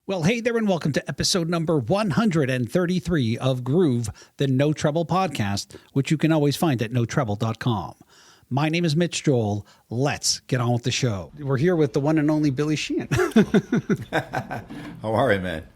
Well, hey there, and welcome to episode number 133 of Groove, the No Treble podcast, which you can always find at notreble.com. My name is Mitch Joel. Let's get on with the show. We're here with the one and only Billy Sheehan. How are you, man?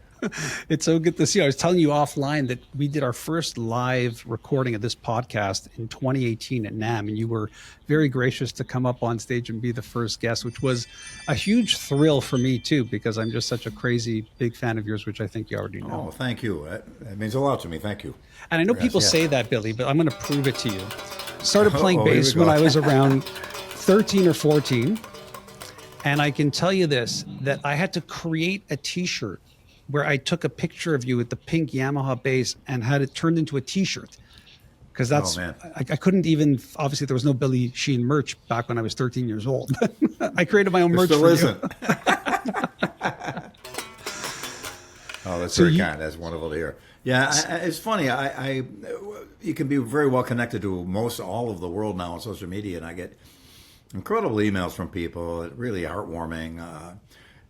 It's so good to see you. I was telling you offline that we did our first live recording of this podcast in 2018 at NAMM, and you were very gracious to come up on stage and be the first guest, which was a huge thrill for me too, because I'm just such a crazy big fan of yours, which I think you already know. Oh, thank you. That means a lot to me. Thank you. And I know people say that, Billy, but I'm going to prove it to you. Started playing bass when I was around 13 or 14. And I can tell you this, that I had to create a t-shirt where I took a picture of you with the pink Yamaha bass and had it turned into a t-shirt. Because that's, I couldn't even, obviously there was no Billy Sheehan merch back when I was 13 years old. I created my own merch still for isn't. you. Oh, that's very kind. That's wonderful to hear. Yeah, it's funny. You can be very well connected to all of the world now on social media, and I get incredible emails from people, really heartwarming,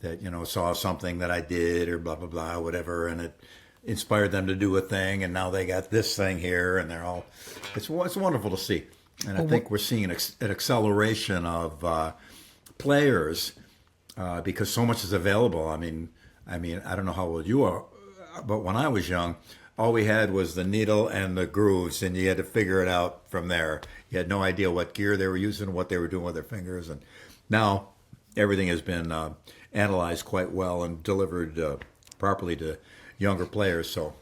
that, saw something that I did or blah, blah, blah, whatever, and it inspired them to do a thing, and now they got this thing here, and they're all, it's wonderful to see. And I think we're seeing an acceleration of players because so much is available. I mean, I don't know how old you are, but when I was young, all we had was the needle and the grooves, and you had to figure it out from there. You had no idea what gear they were using, what they were doing with their fingers, and now everything has been analyzed quite well and delivered properly to younger players. So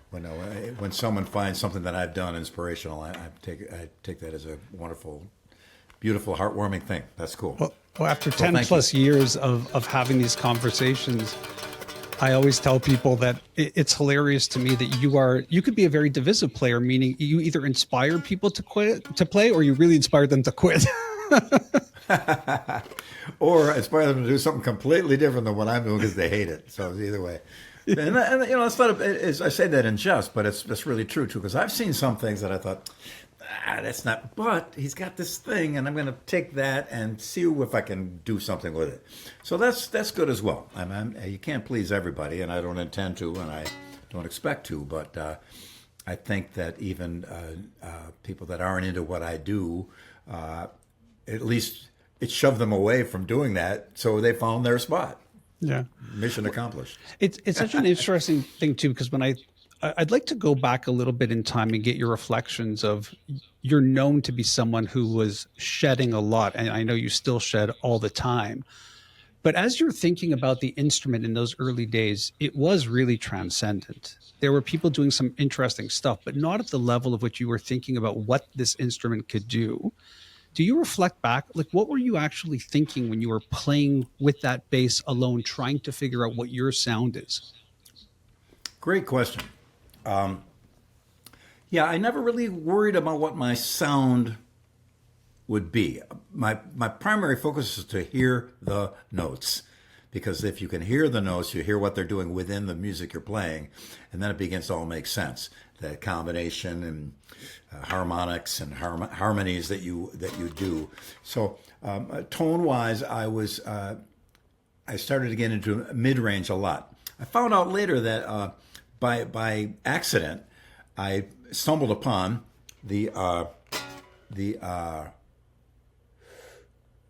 when someone finds something that I've done inspirational, I take that as a wonderful, beautiful, heartwarming thing. That's cool. Well, after 10 plus years of having these conversations, I always tell people that it's hilarious to me that you could be a very divisive player, meaning you either inspire people to play, or you really inspire them to quit. Or inspire them to do something completely different than what I'm doing because they hate it. So it's either way. And it's not. I say that in jest, but it's really true too. Because I've seen some things that I thought, that's not. But he's got this thing, and I'm going to take that and see if I can do something with it. So that's good as well. You can't please everybody, and I don't intend to, and I don't expect to. But I think that even people that aren't into what I do, at least it shoved them away from doing that, so they found their spot. Yeah, mission accomplished. It's such an interesting thing too, because when I'd like to go back a little bit in time and get your reflections of, you're known to be someone who was shedding a lot, and I know you still shed all the time. But as you're thinking about the instrument in those early days, it was really transcendent. There were people doing some interesting stuff, but not at the level of which you were thinking about what this instrument could do. Do you reflect back, like what were you actually thinking when you were playing with that bass alone, trying to figure out what your sound is? Great question. Yeah, I never really worried about what my sound would be. My primary focus is to hear the notes, because if you can hear the notes, you hear what they're doing within the music you're playing, and then it begins to all make sense. That combination and harmonics and harmonies that you do. So tone-wise, I started to get into mid-range a lot. I found out later that by accident, I stumbled upon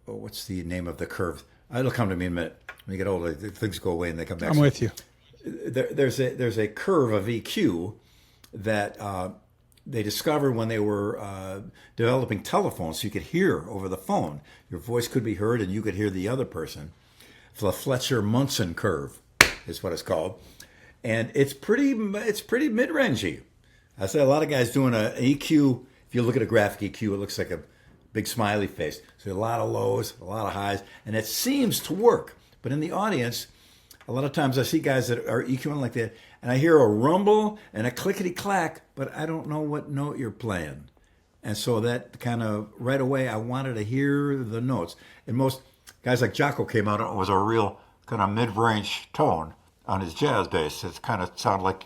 what's the name of the curve? It'll come to me in a minute. When you get older, things go away and they come back. I'm with you. There's a curve of EQ that they discovered when they were developing telephones, so you could hear over the phone. Your voice could be heard, and you could hear the other person. The Fletcher-Munson curve is what it's called, and it's pretty mid-rangey. I say a lot of guys doing an EQ. If you look at a graphic EQ, it looks like a big smiley face. So a lot of lows, a lot of highs, and it seems to work. But in the audience, a lot of times I see guys that are EQing like that, and I hear a rumble and a clickety-clack, but I don't know what note you're playing. And so that kind of, right away, I wanted to hear the notes. And most guys like Jocko came out, it was a real kind of mid-range tone on his jazz bass. It kind of sounded like,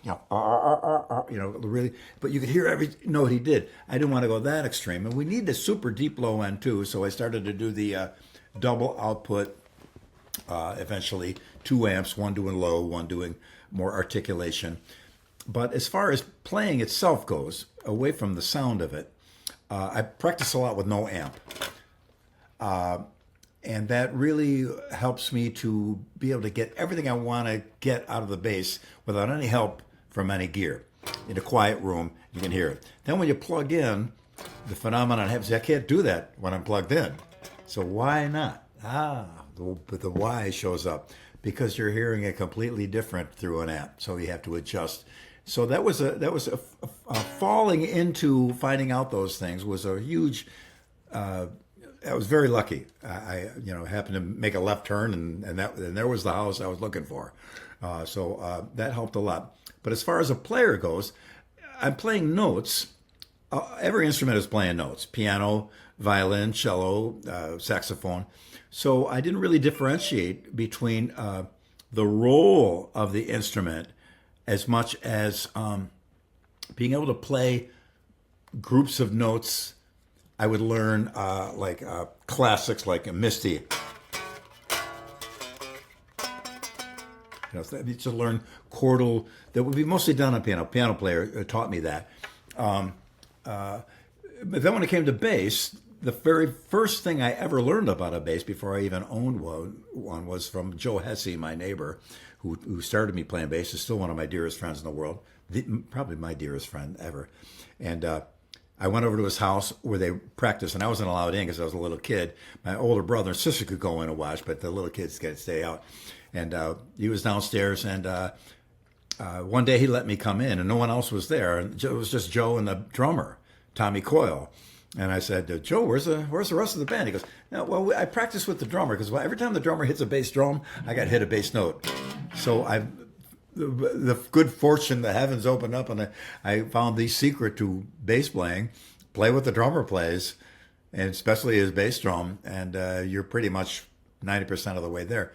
really, but you could hear every note he did. I didn't want to go that extreme. And we need the super deep low end too, so I started to do the double output Eventually, 2 amps, one doing low, one doing more articulation. But as far as playing itself goes, away from the sound of it, I practice a lot with no amp. And that really helps me to be able to get everything I want to get out of the bass without any help from any gear. In a quiet room, you can hear it. Then when you plug in, the phenomenon happens. I can't do that when I'm plugged in. So why not? The why shows up because you're hearing it completely different through an amp. So you have to adjust. So that was a falling into finding out those things was a huge. I was very lucky. I happened to make a left turn and there was the house I was looking for. So that helped a lot. But as far as a player goes, I'm playing notes. Every instrument is playing notes: piano, violin, cello, saxophone. So I didn't really differentiate between the role of the instrument as much as being able to play groups of notes. I would learn classics like Misty. So I need to learn chordal that would be mostly done on piano. Piano player taught me that. But then when it came to bass, the very first thing I ever learned about a bass before I even owned one was from Joe Hesse, my neighbor, who started me playing bass. Is still one of my dearest friends in the world, probably my dearest friend ever. And I went over to his house where they practiced, and I wasn't allowed in because I was a little kid. My older brother and sister could go in and watch, but the little kids could stay out. And he was downstairs, and one day he let me come in, and no one else was there. And it was just Joe and the drummer, Tommy Coyle. And I said, Joe, where's the rest of the band? He goes, no, well, I practice with the drummer because every time the drummer hits a bass drum, I got to hit a bass note. So the good fortune, the heavens opened up, and I found the secret to bass playing: play what the drummer plays, and especially his bass drum, and you're pretty much 90% of the way there.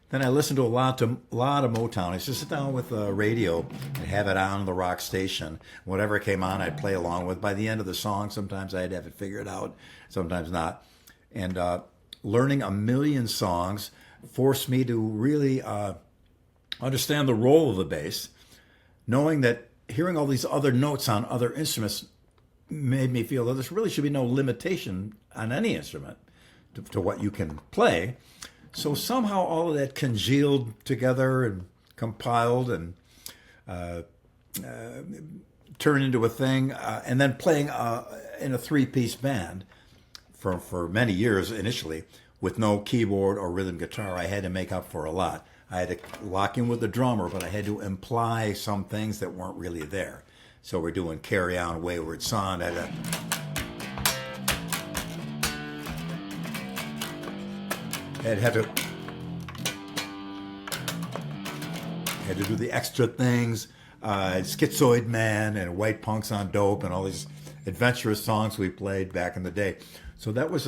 Then I listened to a lot of Motown. I used to sit down with a radio and have it on the rock station. Whatever came on, I'd play along with. By the end of the song, sometimes I'd have it figured out, sometimes not. And learning a million songs forced me to really understand the role of the bass, knowing that hearing all these other notes on other instruments made me feel that there really should be no limitation on any instrument to what you can play. So somehow all of that congealed together and compiled and turned into a thing. And then playing in a three-piece band for many years initially with no keyboard or rhythm guitar, I had to make up for a lot. I had to lock in with the drummer, but I had to imply some things that weren't really there. So we're doing Carry On, Wayward Son. I had to do the extra things, Schizoid Man and White Punks on Dope and all these adventurous songs we played back in the day. So that was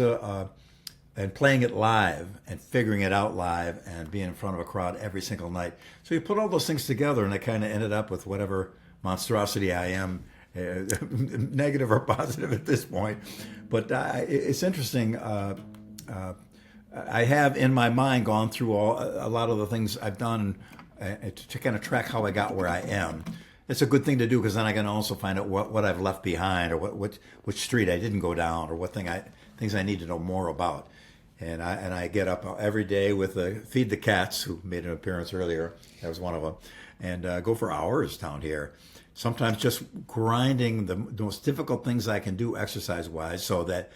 and playing it live and figuring it out live and being in front of a crowd every single night. So you put all those things together, and I kind of ended up with whatever monstrosity I am, negative or positive at this point. But it's interesting. I have in my mind gone through a lot of the things I've done to kind of track how I got where I am. It's a good thing to do because then I can also find out what I've left behind, or which street I didn't go down, or what things I need to know more about. And I get up every day with Feed the Cats, who made an appearance earlier. That was one of them, and go for hours down here. Sometimes just grinding the most difficult things I can do exercise-wise, so that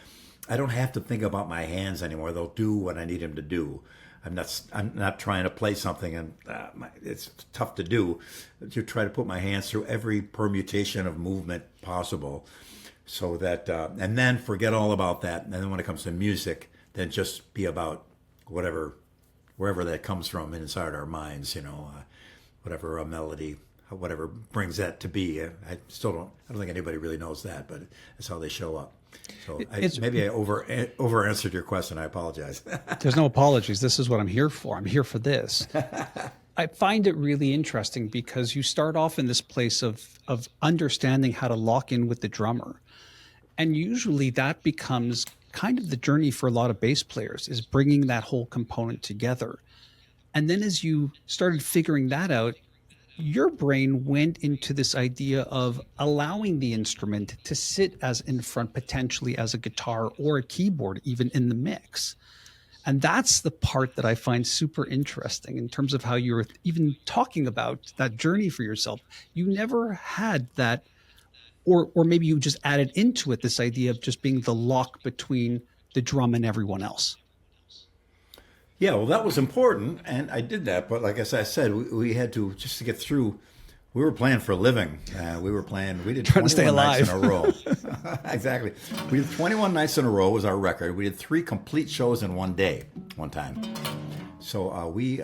I don't have to think about my hands anymore. They'll do what I need them to do. I'm not trying to play something, and it's tough to do. To try to put my hands through every permutation of movement possible, so that and then forget all about that. And then when it comes to music, then just be about wherever that comes from inside our minds. Whatever a melody, whatever brings that to be. I don't think anybody really knows that, but it's how they show up. So maybe I over answered your question. I apologize. There's no apologies. This is what I'm here for. I'm here for this. I find it really interesting because you start off in this place of understanding how to lock in with the drummer. And usually that becomes kind of the journey for a lot of bass players, is bringing that whole component together. And then as you started figuring that out, your brain went into this idea of allowing the instrument to sit as in front, potentially as a guitar or a keyboard, even in the mix. And that's the part that I find super interesting in terms of how you're even talking about that journey for yourself. You never had that, or maybe you just added into it this idea of just being the lock between the drum and everyone else. Yeah, well, that was important, and I did that. But like as I said, we had to just to get through. We were playing for a living. We were playing. We did Trying to stay 21 nights alive. in a row. Exactly. We did 21 nights in a row was our record. We did 3 complete shows in one day, one time. So we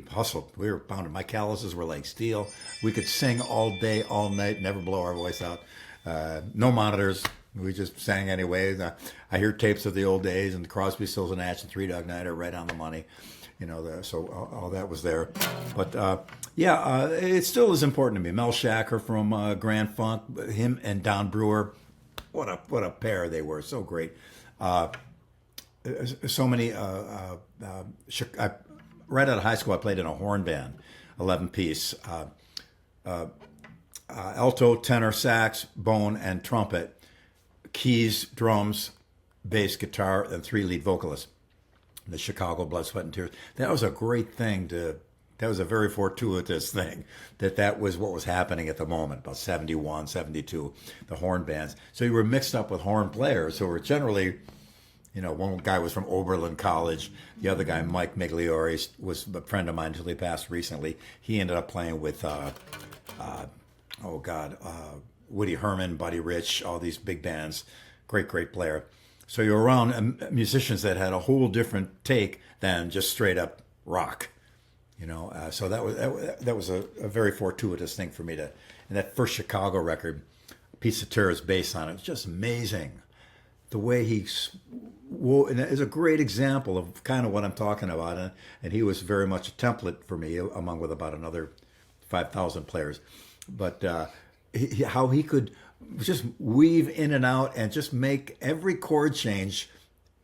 hustled. We were pounding. My calluses were like steel. We could sing all day, all night, never blow our voice out. No monitors. We just sang anyway. I hear tapes of the old days, and Crosby, Stills, and Nash and Three Dog Night are right on the money. So all that was there. But it still is important to me. Mel Shacker from Grand Funk, him and Don Brewer, what a pair they were. So great. So many. Right out of high school, I played in a horn band, 11-piece, alto, tenor, sax, bone, and trumpet. Keys, drums, bass, guitar, and 3 lead vocalists. The Chicago Blood, Sweat, and Tears. That was a great thing that was a very fortuitous thing that was what was happening at the moment, about 71, 72, the horn bands. So you were mixed up with horn players who were generally, one guy was from Oberlin College. The other guy, Mike Migliore, was a friend of mine until he passed recently. He ended up playing with, Woody Herman, Buddy Rich, all these big bands. Great player. So you're around musicians that had a whole different take than just straight up rock, So that was a very fortuitous thing for me to. And that first Chicago record, Pete Cetera's bass on it, was just amazing. The way and it is a great example of kind of what I'm talking about. And he was very much a template for me, among with about another 5,000 players. But how he could just weave in and out and just make every chord change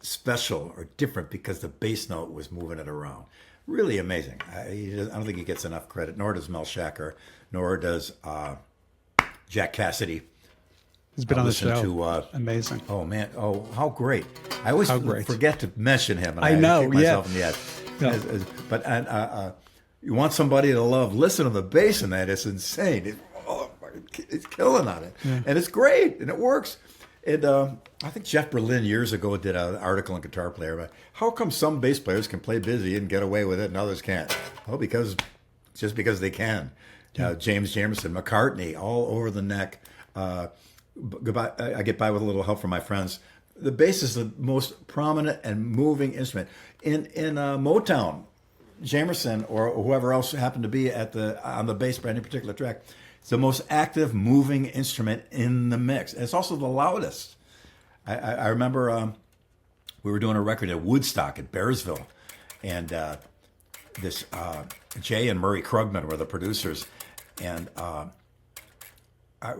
special or different because the bass note was moving it around. Really amazing. I don't think he gets enough credit, nor does Mel Shacker, nor does Jack Cassidy. He's been on the show. Amazing. Oh, man. Oh, how great. I always forget to mention him. And I know, kick myself in the head. Yeah. But you want somebody to love. Listen to the bass in that. It's insane. It's killing on it. Yeah. And it's great. And it works. And I think Jeff Berlin years ago did an article on Guitar Player about how come some bass players can play busy and get away with it and others can't. Well, because they can. Yeah. James Jamerson, McCartney, all over the neck. I get by with a little help from my friends. The bass is the most prominent and moving instrument. In Motown, Jamerson or whoever else happened to be on the bass for any particular track, it's the most active, moving instrument in the mix. And it's also the loudest. I remember we were doing a record at Woodstock at Bearsville, and this Jay and Murray Krugman were the producers, and I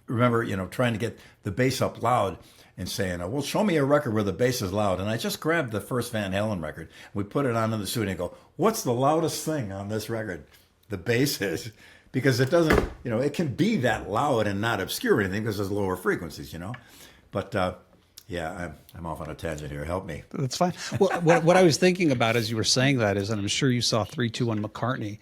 remember, trying to get the bass up loud and saying, well, show me a record where the bass is loud. And I just grabbed the first Van Halen record. We put it on in the studio and go, what's the loudest thing on this record? The bass is. Because it doesn't, it can be that loud and not obscure anything because there's lower frequencies, But, I'm off on a tangent here. Help me. That's fine. Well, what I was thinking about as you were saying that is, and I'm sure you saw 3-2-1 McCartney,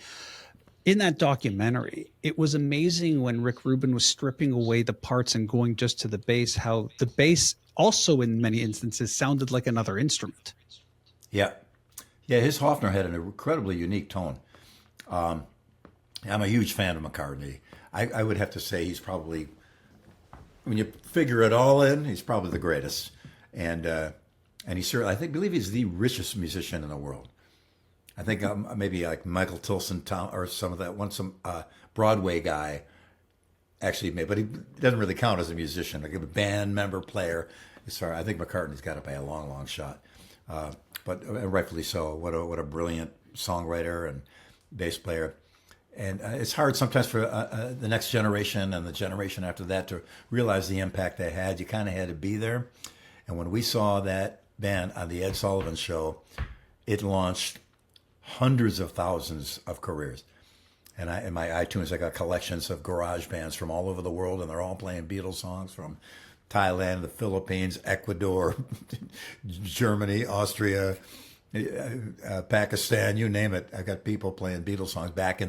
in that documentary, it was amazing when Rick Rubin was stripping away the parts and going just to the bass, how the bass also in many instances sounded like another instrument. Yeah. Yeah, his Hofner had an incredibly unique tone. I'm a huge fan of McCartney. I would have to say he's probably, when you figure it all in, he's probably the greatest. And he certainly, believe he's the richest musician in the world. I think maybe like Michael Tilson or some Broadway guy actually made, but he doesn't really count as a musician, like a band member, player. I think McCartney's got it by a long, long shot. But rightfully so. What a brilliant songwriter and bass player. And it's hard sometimes for the next generation and the generation after that to realize the impact they had. You kind of had to be there. And when we saw that band on the Ed Sullivan Show, it launched hundreds of thousands of careers. And in my iTunes, I got collections of garage bands from all over the world, and they're all playing Beatles songs from Thailand, the Philippines, Ecuador, Germany, Austria, Pakistan, you name it. I got people playing Beatles songs back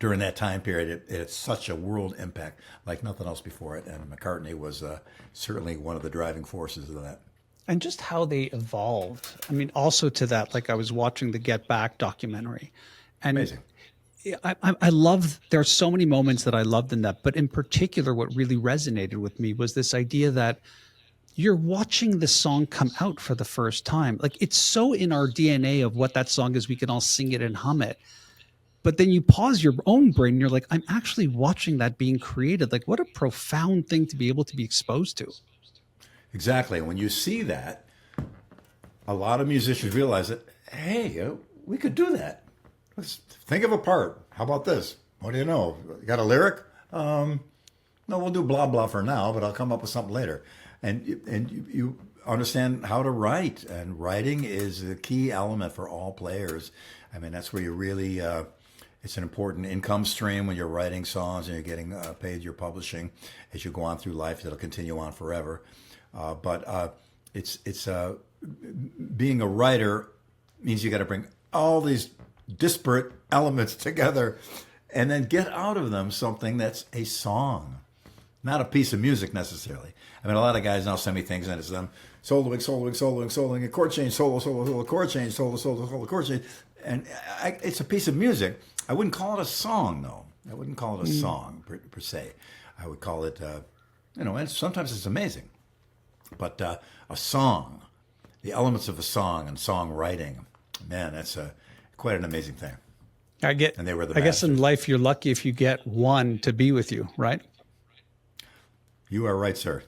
during that time period. It had such a world impact like nothing else before it. And McCartney was certainly one of the driving forces of that. And just how they evolved. I mean, also to that, like I was watching the Get Back documentary, and Amazing. I love, there are so many moments that I loved in that, but in particular, what really resonated with me was this idea that you're watching the song come out for the first time. Like, it's so in our DNA of what that song is, we can all sing it and hum it. But then you pause your own brain and you're like, I'm actually watching that being created. Like, what a profound thing to be able to be exposed to. Exactly. When you see that, a lot of musicians realize that, hey, we could do that. Let's think of a part. How about this? What do you know? You got a lyric? No, we'll do blah, blah for now, but I'll come up with something later. And you understand how to write. And writing is a key element for all players. I mean, that's where you really, it's an important income stream when you're writing songs and you're getting paid your publishing as you go on through life. It'll continue on forever. But it's being a writer means you got to bring all these disparate elements together and then get out of them something that's a song, not a piece of music necessarily. I mean, a lot of guys now send me things and it's them soloing, a chord change, solo, chord change, solo, chord change. And it's a piece of music. I wouldn't call it a song, though. I wouldn't call it a song per se. I would call it, and sometimes it's amazing. But a song, the elements of a song and songwriting, man, that's quite an amazing thing. And they were I guess in life, you're lucky if you get one to be with you, right? You are right, sir.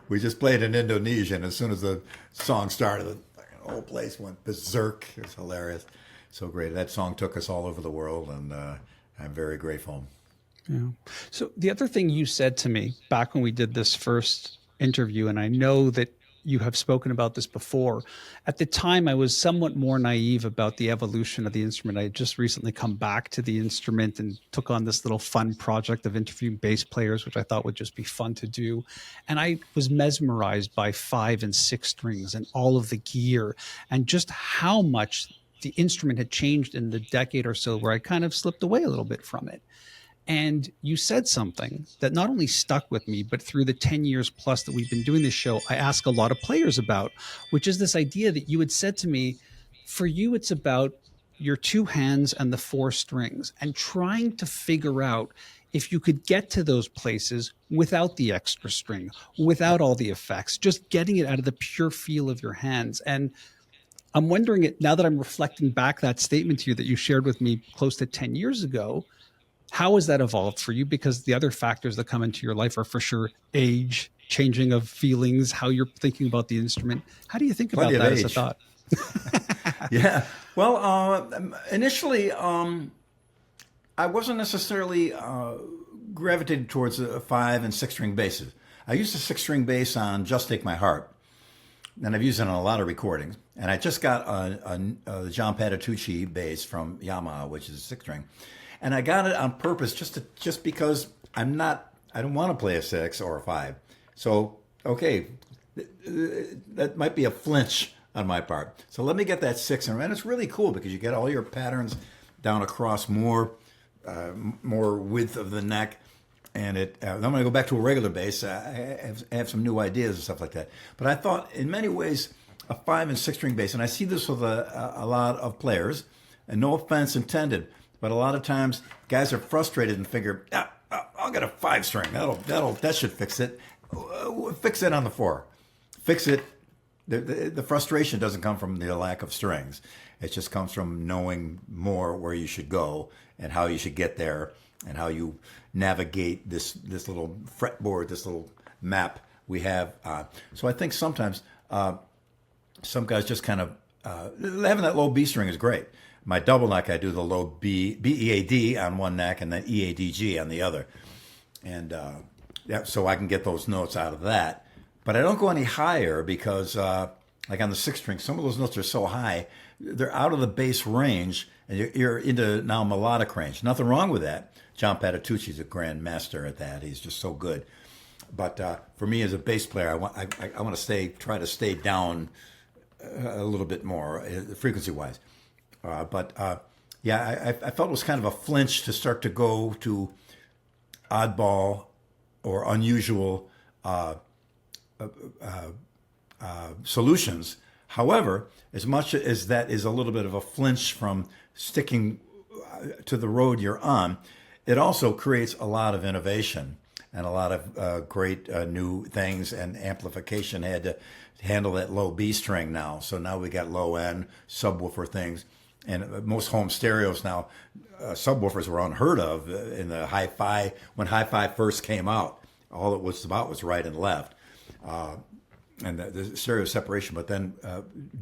We just played in Indonesia, and as soon as the song started, the whole place went berserk. It was hilarious. So great. That song took us all over the world, and I'm very grateful. Yeah. So the other thing you said to me back when we did this first interview, and I know that you have spoken about this before. At the time, I was somewhat more naive about the evolution of the instrument. I had just recently come back to the instrument and took on this little fun project of interviewing bass players, which I thought would just be fun to do. And I was mesmerized by 5 and 6 strings and all of the gear and just how much the instrument had changed in the decade or so where I kind of slipped away a little bit from it. And you said something that not only stuck with me, but through the 10 years plus that we've been doing this show, I ask a lot of players about, which is this idea that you had said to me, for you, it's about your 2 hands and the 4 strings and trying to figure out if you could get to those places without the extra string, without all the effects, just getting it out of the pure feel of your hands. And I'm wondering it now that I'm reflecting back that statement to you that you shared with me close to 10 years ago, how has that evolved for you? Because the other factors that come into your life are for sure age, changing of feelings, how you're thinking about the instrument. How do you think about that as a thought? Yeah. Well, initially, I wasn't necessarily gravitated towards a 5 and 6 string basses. I used a 6-string bass on Just Take My Heart, and I've used it on a lot of recordings. And I just got a John Patitucci bass from Yamaha, which is a 6-string. And I got it on purpose just because I don't want to play a 6 or a 5. So, okay, that might be a flinch on my part. So let me get that 6 in. And it's really cool because you get all your patterns down across more width of the neck. And I'm going to go back to a regular bass. I have some new ideas and stuff like that. But I thought in many ways a 5 and 6 string bass, and I see this with a lot of players, and no offense intended, but a lot of times guys are frustrated and figure, I'll get a 5 string. That should fix it. Fix it on the 4. Fix it. The frustration doesn't come from the lack of strings. It just comes from knowing more where you should go and how you should get there and how you navigate this little fretboard, this little map we have. So I think sometimes some guys just kind of having that low B string is great. My double neck, I do the low B E A D on one neck and then E A D G on the other, and so I can get those notes out of that. But I don't go any higher because, like on the 6 string, some of those notes are so high they're out of the bass range, and you're into now melodic range. Nothing wrong with that. John Patitucci's a grand master at that. He's just so good. But for me as a bass player, I want to try to stay down a little bit more frequency wise. Yeah, I felt it was kind of a flinch to start to go to oddball or unusual solutions. However, as much as that is a little bit of a flinch from sticking to the road you're on, it also creates a lot of innovation and a lot of great new things. And amplification had to handle that low B string now. So now we got low end subwoofer things. And most home stereos now, subwoofers were unheard of in the hi-fi. When hi-fi first came out, all it was about was right and left. And the stereo separation, but then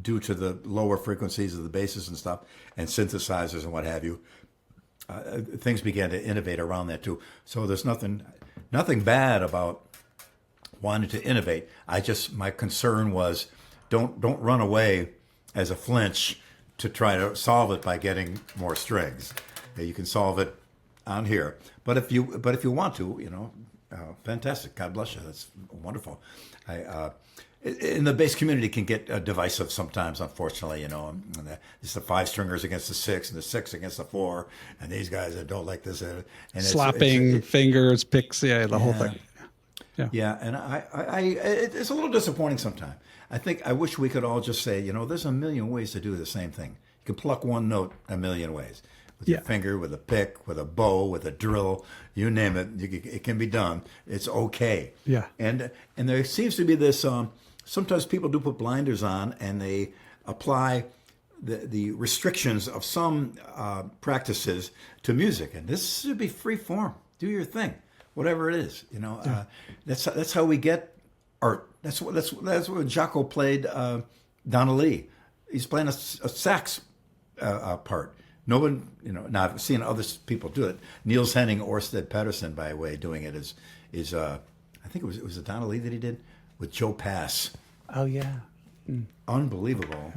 due to the lower frequencies of the basses and stuff, and synthesizers and what have you, things began to innovate around that too. So there's nothing bad about wanting to innovate. My concern was don't run away as a flinch to try to solve it by getting more strings. You can solve it on here, but if you want to, fantastic. God bless you. That's wonderful. In the bass community can get divisive sometimes, unfortunately, it's the 5-stringers against the 6 and the 6 against the 4, and these guys that don't like this. And slapping fingers, picks, the whole thing. Yeah, and it's a little disappointing sometimes. I wish we could all just say, there's a million ways to do the same thing. You can pluck one note a million ways. With your finger, with a pick, with a bow, with a drill, you name it, it can be done. It's okay. Yeah. And there seems to be this, sometimes people do put blinders on and they apply the restrictions of some practices to music. And this should be free form. Do your thing, whatever it is. That's how we get art. That's what Jaco played Donna Lee. He's playing a sax part. No one, now I've seen other people do it. Niels Henning, Orsted Pedersen, by the way, doing it is I think it was Donna Lee that he did with Joe Pass. Oh yeah, unbelievable.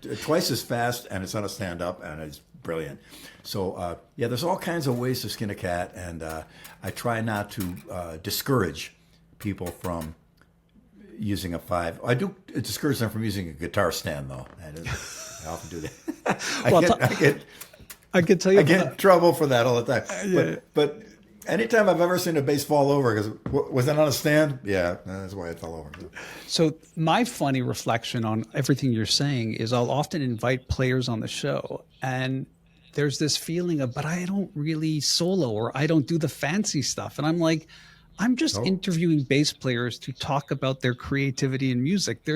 Yeah. Twice as fast, and it's on a stand up, and it's brilliant. So there's all kinds of ways to skin a cat, and I try not to discourage people from using a 5. I do discourage them from using a guitar stand, though. I often do that. I get in trouble for that all the time. But anytime I've ever seen a bass fall over, because was it on a stand? Yeah, that's why it fell over. So my funny reflection on everything you're saying is I'll often invite players on the show, and there's this feeling of, but I don't really solo, or I don't do the fancy stuff. And I'm like, I'm just interviewing bass players to talk about their creativity in music.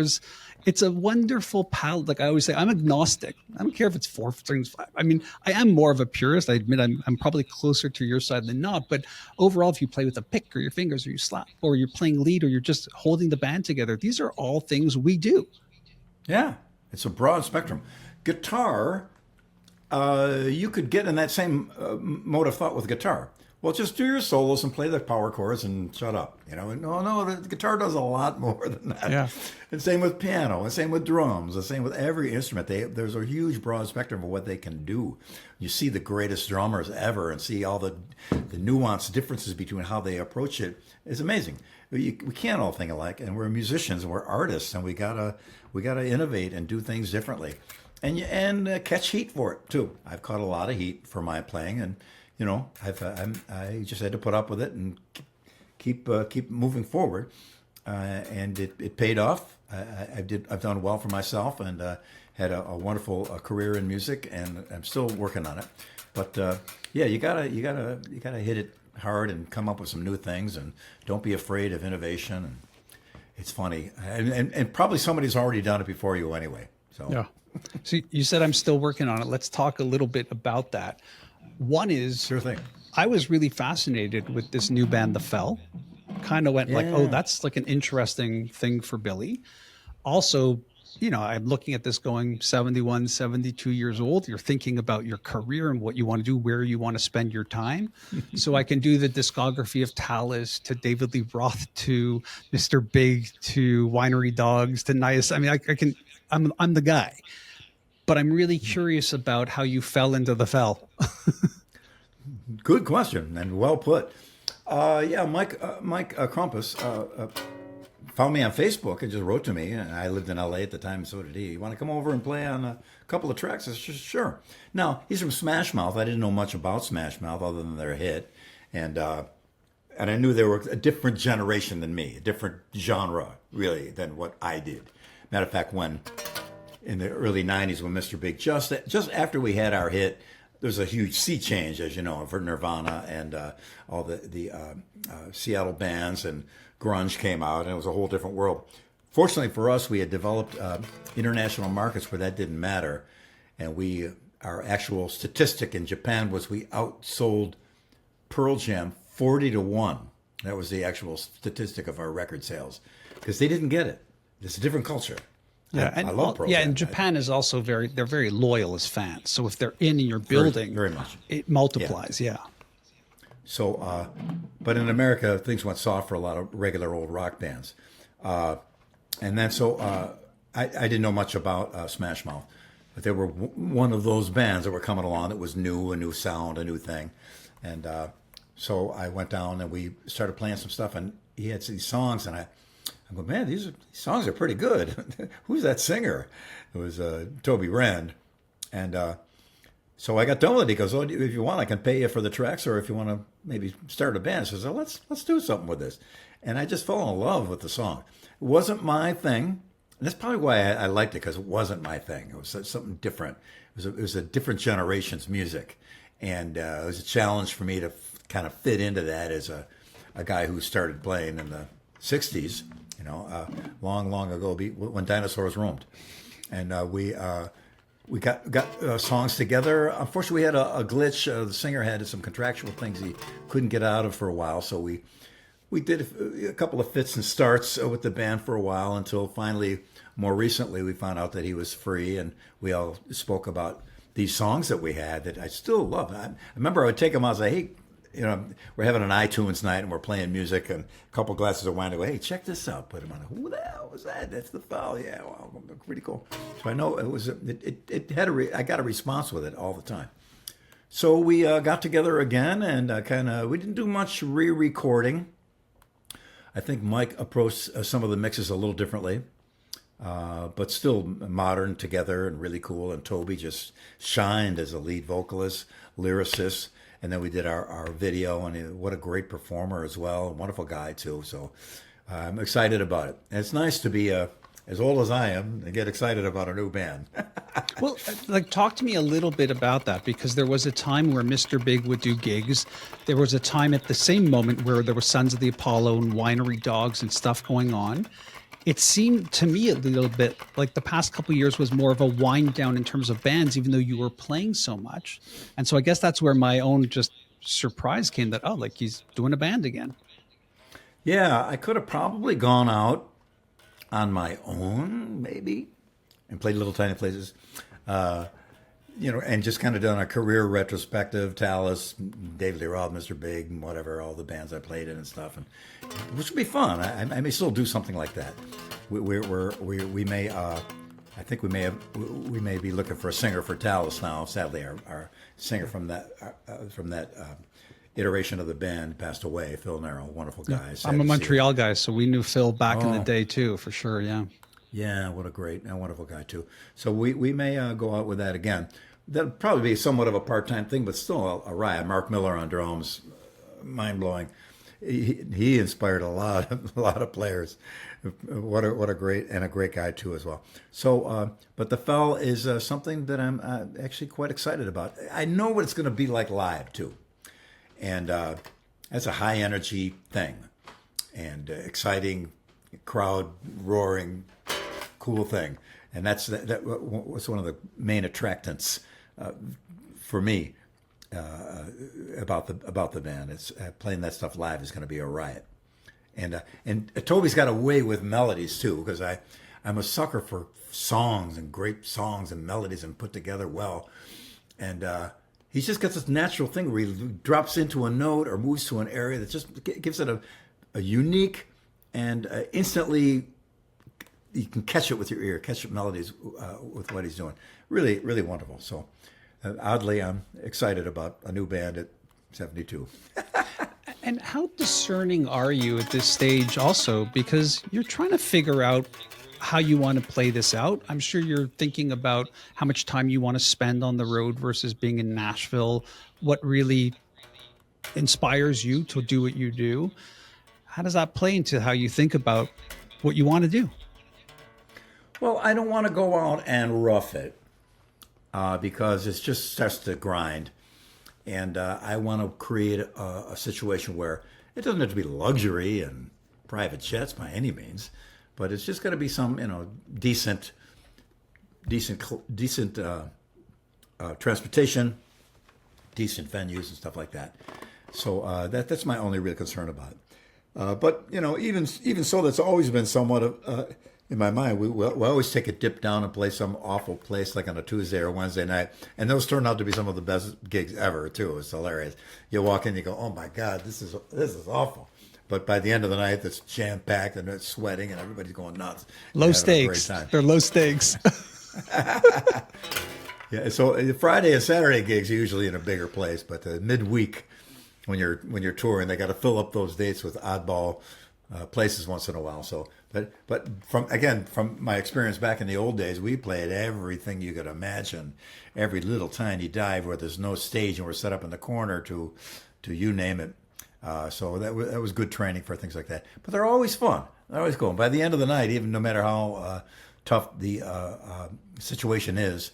It's a wonderful palette. Like I always say, I'm agnostic. I don't care if it's 4 strings, 5. I mean, I am more of a purist. I admit I'm probably closer to your side than not. But overall, if you play with a pick or your fingers, or you slap, or you're playing lead, or you're just holding the band together, these are all things we do. Yeah, it's a broad spectrum. Guitar, you could get in that same mode of thought with guitar. Well, just do your solos and play the power chords and shut up. No, the guitar does a lot more than that. Yeah. And same with piano, and same with drums, and same with every instrument. There's a huge broad spectrum of what they can do. You see the greatest drummers ever and see all the nuanced differences between how they approach it. It's amazing. We can't all think alike, and we're musicians and we're artists, and we gotta innovate and do things differently, and catch heat for it too. I've caught a lot of heat for my playing, and I just had to put up with it and keep moving forward, and it paid off. I've done well for myself, and had a wonderful career in music, and I'm still working on it. But you gotta hit it hard and come up with some new things, and don't be afraid of innovation. And it's funny, and probably somebody's already done it before you anyway. So yeah. So you said I'm still working on it. Let's talk a little bit about that. One is, sure thing. I was really fascinated with this new band, The Fell. Kind of went like, oh, that's like an interesting thing for Billy. Also, I'm looking at this going 71, 72 years old. You're thinking about your career and what you want to do, where you want to spend your time. So I can do the discography of Tallis to David Lee Roth to Mr. Big to Winery Dogs to Nias. I mean, I'm the guy. but I'm really curious about how you fell into the fell. Good question and well put. Yeah, Mike Crumpus found me on Facebook and just wrote to me. And I lived in LA at the time, and so did he. You want to come over and play on a couple of tracks? I said, sure. Now, he's from Smash Mouth. I didn't know much about Smash Mouth other than their hit. And I knew they were a different generation than me, a different genre, really, than what I did. Matter of fact, when in the early 90s, when Mr. Big, just after we had our hit, there's a huge sea change, as you know, for Nirvana and all the Seattle bands, and grunge came out, and it was a whole different world. Fortunately for us, we had developed international markets where that didn't matter, and our actual statistic in Japan was we outsold Pearl Jam 40-1. That was the actual statistic of our record sales, because they didn't get it. It's a different culture. Yeah, I love Pearl Jam. and Japan is also they're very loyal as fans. So if they're in your building, very much, it multiplies. Yeah. So, but in America, things went soft for a lot of regular old rock bands. And then I didn't know much about Smash Mouth, but they were one of those bands that were coming along that was new, a new sound, a new thing. And so I went down and we started playing some stuff, and he had these songs, and I go, man, these songs are pretty good. Who's that singer? It was Toby Rand. And so I got done with it. He goes, oh, if you want, I can pay you for the tracks, or if you want to maybe start a band. So I said, let's do something with this. And I just fell in love with the song. It wasn't my thing. And that's probably why I liked it, because it wasn't my thing. It was something different. It was a different generation's music. And it was a challenge for me to kind of fit into that as a guy who started playing in the 60s, long, long ago, when dinosaurs roamed. And we got songs together. Unfortunately, we had a glitch. The singer had some contractual things he couldn't get out of for a while. So we did a couple of fits and starts with the band for a while, until finally, more recently, we found out that he was free, and we all spoke about these songs that we had that I still love. I remember I would take them out and say, hey, we're having an iTunes night and we're playing music, and a couple glasses of wine. I go, hey, check this out. Put them on. Who the hell was that? That's the fell. Yeah, wow, pretty cool. So I know it was. I got a response with it all the time. So we got together again, and we didn't do much re-recording. I think Mike approached some of the mixes a little differently, but still modern together and really cool. And Toby just shined as a lead vocalist, lyricist. And then we did our video, and what a great performer as well. A wonderful guy, too. So I'm excited about it. And it's nice to be as old as I am and get excited about a new band. Well, talk to me a little bit about that, because there was a time where Mr. Big would do gigs. There was a time at the same moment where there was Sons of the Apollo and Winery Dogs and stuff going on. It seemed to me a little bit like the past couple of years was more of a wind down in terms of bands, even though you were playing so much. And so I guess that's where my own just surprise came, that, he's doing a band again. Yeah, I could have probably gone out on my own, maybe, and played little tiny places, and just kind of done a career retrospective, Talus, David Lee Roth, Mr. Big, and whatever, all the bands I played in and stuff, and which would be fun. I may still do something like that. We may, I think we may be looking for a singer for Talus now. Sadly, our singer from that iteration of the band passed away. Phil Narrow, wonderful guy. Yeah. I'm a Montreal guy, so we knew Phil back in the day too, for sure. Yeah. Yeah, what a great and wonderful guy too. So we may go out with that again. That'll probably be somewhat of a part-time thing, but still a riot. Mark Miller on drums, mind blowing. He inspired a lot of players. What a great guy too as well. So, but the Fell is something that I'm actually quite excited about. I know what it's going to be like live too, and that's a high energy thing, and exciting crowd roaring, cool thing, and that was one of the main attractants for me about the band. It's playing that stuff live is going to be a riot, and Toby's got a way with melodies too, because I'm a sucker for songs and great songs and melodies and put together well, and he's just got this natural thing where he drops into a note or moves to an area that just gives it a unique and instantly you can catch it with your ear, catch melodies with what he's doing. really, really wonderful. So oddly, I'm excited about a new band at 72. And how discerning are you at this stage also? Because you're trying to figure out how you want to play this out. I'm sure you're thinking about how much time you want to spend on the road versus being in Nashville, what really inspires you to do what you do. How does that play into how you think about what you want to do? Well, I don't want to go out and rough it because it just starts to grind. And I want to create a situation where it doesn't have to be luxury and private jets by any means, but it's just got to be some, decent transportation, decent venues and stuff like that. So that's my only real concern about it. But even so, that's always been somewhat of in my mind. We always take a dip down and play some awful place like on a Tuesday or Wednesday night, and those turn out to be some of the best gigs ever too. It's hilarious. You walk in, you go, "Oh my God, this is awful." But by the end of the night, it's jam packed and it's sweating and everybody's going nuts. Low stakes. They're low stakes. Yeah. So Friday and Saturday gigs are usually in a bigger place, but the midweek when you're touring, they got to fill up those dates with oddball places once in a while. So, but from my experience back in the old days, we played everything you could imagine, every little tiny dive where there's no stage and we're set up in the corner to you name it. So that was good training for things like that. But they're always fun. They're always cool. By the end of the night, even no matter how tough the situation is,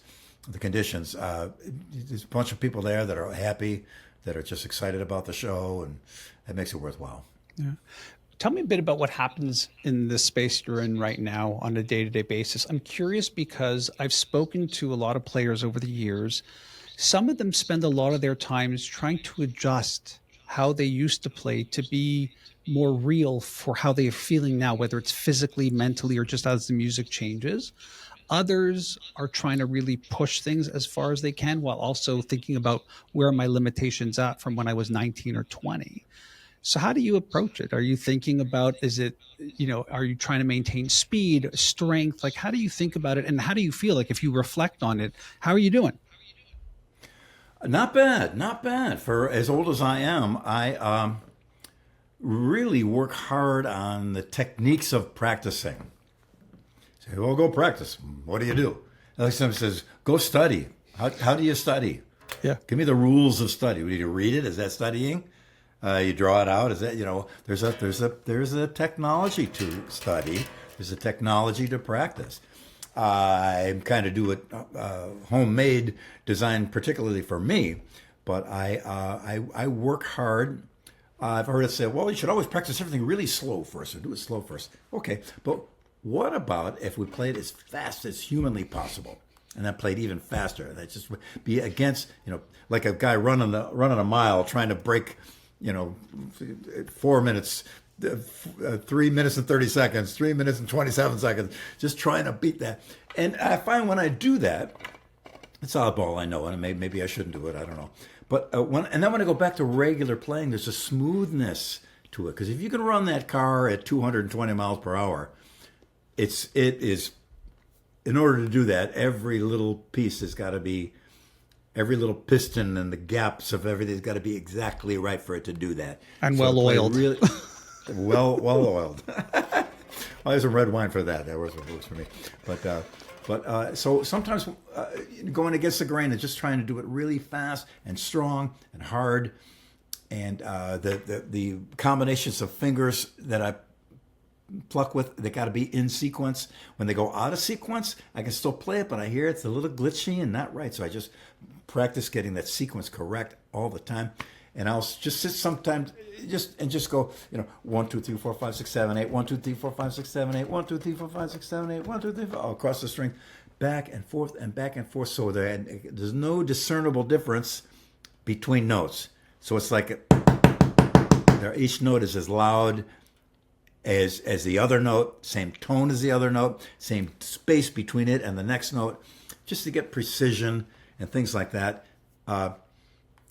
the conditions, there's a bunch of people there that are happy, that are just excited about the show, and that makes it worthwhile. Yeah. Tell me a bit about what happens in the space you're in right now on a day-to-day basis. I'm curious because I've spoken to a lot of players over the years. Some of them spend a lot of their times trying to adjust how they used to play to be more real for how they are feeling now, whether it's physically, mentally, or just as the music changes. Others are trying to really push things as far as they can while also thinking about where are my limitations at from when I was 19 or 20. So how do you approach it? Are you thinking about, are you trying to maintain speed, strength? Like, how do you think about it? And how do you feel like if you reflect on it, how are you doing? Not bad, not bad. For as old as I am, I really work hard on the techniques of practicing. Say, well, go practice. What do you do? Like somebody says, go study. How do you study? Yeah. Give me the rules of study. Do you read it? Is that studying? You draw it out. Is that there's a technology to study. There's a technology to practice. I kind of do it homemade, designed particularly for me, but I work hard. I've heard it said, well, you should always practice everything really slow first, or do it slow first. Okay, but what about if we played as fast as humanly possible, and then played even faster? That just would be against, like a guy running a mile trying to break, 4 minutes. 3 minutes and 30 seconds, 3 minutes and 27 seconds, just trying to beat that. And I find when I do that, it's oddball, I know, and maybe I shouldn't do it, I don't know. But then when I go back to regular playing, there's a smoothness to it. Because if you can run that car at 220 miles per hour, it is, in order to do that, every little piece has got to be, every little piston and the gaps of everything's got to be exactly right for it to do that. And well oiled. Well oiled. Well, there's some red wine for that. That works for me. But so sometimes going against the grain and just trying to do it really fast and strong and hard, and the combinations of fingers that I pluck with, they got to be in sequence. When they go out of sequence, I can still play it, but I hear it's a little glitchy and not right. So I just practice getting that sequence correct all the time. And I'll just sit sometimes just go, 1, 2, 3, 4, 5, 6, 7, 8, 1, 2, 3, 4, 5, 6, 7, 8, 1, 2, 3, 4, 5, 6, 7, 8, 1, 2, 3, 4, all across the string, back and forth and back and forth. So there's no discernible difference between notes. So it's like each note is as loud as the other note, same tone as the other note, same space between it and the next note, just to get precision and things like that.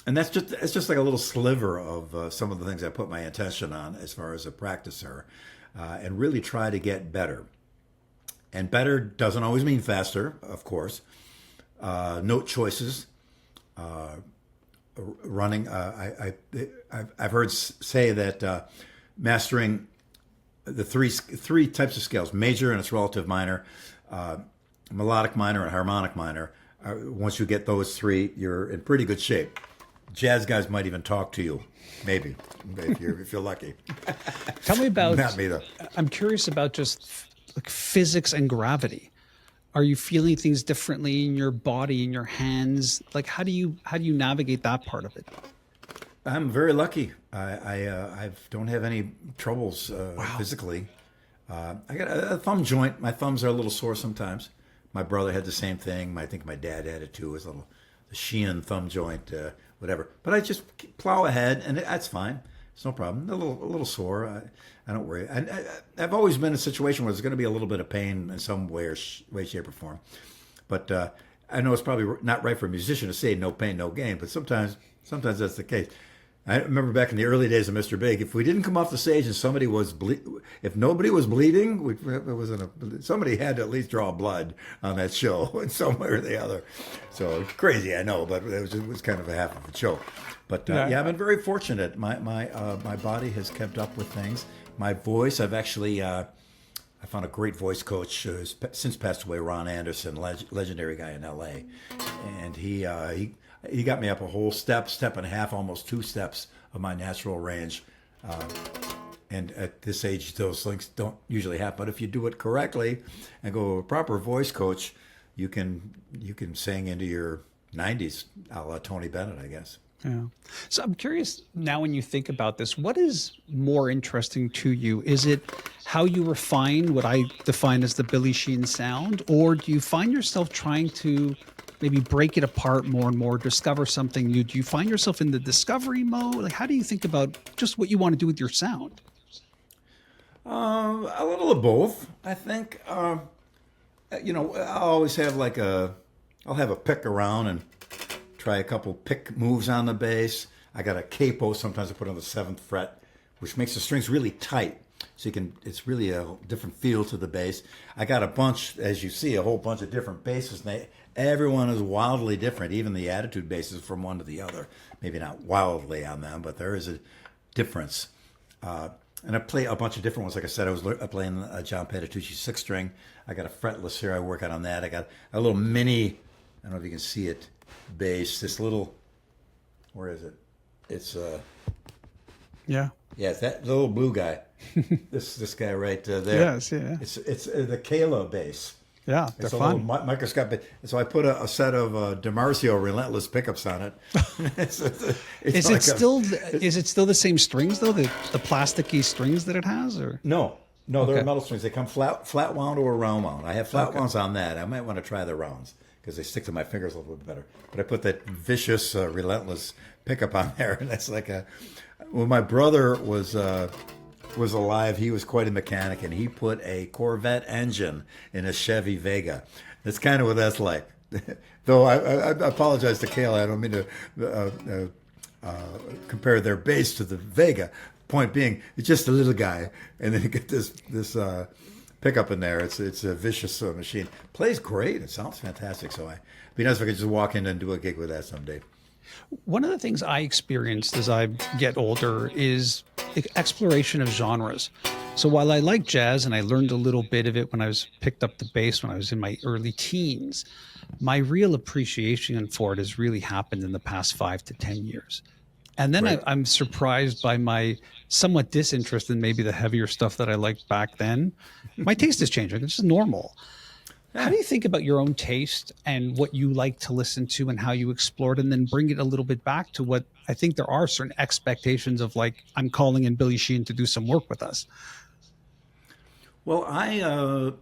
And it's just like a little sliver of some of the things I put my attention on as far as a practicer, and really try to get better. And better doesn't always mean faster, of course. note choices, running. I've heard say that mastering the three types of scales: major and its relative minor, melodic minor, and harmonic minor. Once you get those three, you're in pretty good shape. Jazz guys might even talk to you, maybe if you're lucky. Tell me about. Not me though. I'm curious about just like physics and gravity. Are you feeling things differently in your body, in your hands? Like, how do you navigate that part of it? I'm very lucky. I don't have any troubles physically. I got a thumb joint. My thumbs are a little sore sometimes. My brother had the same thing. I think my dad had it too. It was the Sheehan thumb joint, whatever. But I just plow ahead, and that's fine. It's no problem. A little sore. I don't worry. I've always been in a situation where there's going to be a little bit of pain in some way, shape, or form. But I know it's probably not right for a musician to say no pain, no gain. But sometimes that's the case. I remember back in the early days of Mr. Big, if we didn't come off the stage and somebody was if nobody was bleeding, somebody had to at least draw blood on that show in some way or the other. So crazy, I know, but it was kind of a half of a joke. But yeah, I've been very fortunate. My body has kept up with things. My voice, I've actually I found a great voice coach who's since passed away, Ron Anderson, legendary guy in L.A. And he got me up a whole step and a half, almost 2 steps of my natural range. And at this age, those things don't usually happen. But if you do it correctly and go to a proper voice coach, you can sing into your 90s, a la Tony Bennett, I guess. Yeah. So I'm curious now, when you think about this, what is more interesting to you? Is it how you refine what I define as the Billy Sheehan sound, or do you find yourself trying to maybe break it apart more and more, discover something new? Do you find yourself in the discovery mode? Like, how do you think about just what you want to do with your sound? A little of both, I think. I'll always have I'll have a pick around and try a couple pick moves on the bass. I got a capo sometimes I put on the 7th fret, which makes the strings really tight. So it's really a different feel to the bass. I got a bunch, as you see, a whole bunch of different basses. And everyone is wildly different, even the attitude basses from one to the other. Maybe not wildly on them, but there is a difference. And I play a bunch of different ones. Like I said, I was playing a John Patitucci 6-string. I got a fretless here. I work out on that. I got a little mini, I don't know if you can see it, bass. This little, where is it? It's yeah, it's that little blue guy. this guy right there. Yes, yeah. It's the Kayla bass. Yeah, it's they're a fun. little microscopic. So I put a set of DiMarzio Relentless pickups on it. Is it still the same strings though? The plasticky strings that it has, or no, they're metal strings. They come flat wound or round wound. I have flat wounds on that. I might want to try the rounds because they stick to my fingers a little bit better. But I put that vicious Relentless pickup on there, and that's like when my brother was alive, he was quite a mechanic, and he put a Corvette engine in a Chevy Vega. That's kind of what that's like. Though I apologize to Kayla. I don't mean to compare their bass to the Vega. Point being, it's just a little guy, and then you get this pickup in there. It's a vicious machine. Plays great. It sounds fantastic. So it'd be nice if I could just walk in and do a gig with that someday. One of the things I experienced as I get older is exploration of genres. So while I like jazz and I learned a little bit of it when I picked up the bass when I was in my early teens, my real appreciation for it has really happened in the past 5 to 10 years. And then Right. I'm surprised by my somewhat disinterest in maybe the heavier stuff that I liked back then. My taste is changing. It's just normal. How do you think about your own taste and what you like to listen to and how you explore it, and then bring it a little bit back to what I think there are certain expectations of, like, I'm calling in Billy Sheehan to do some work with us? Well, I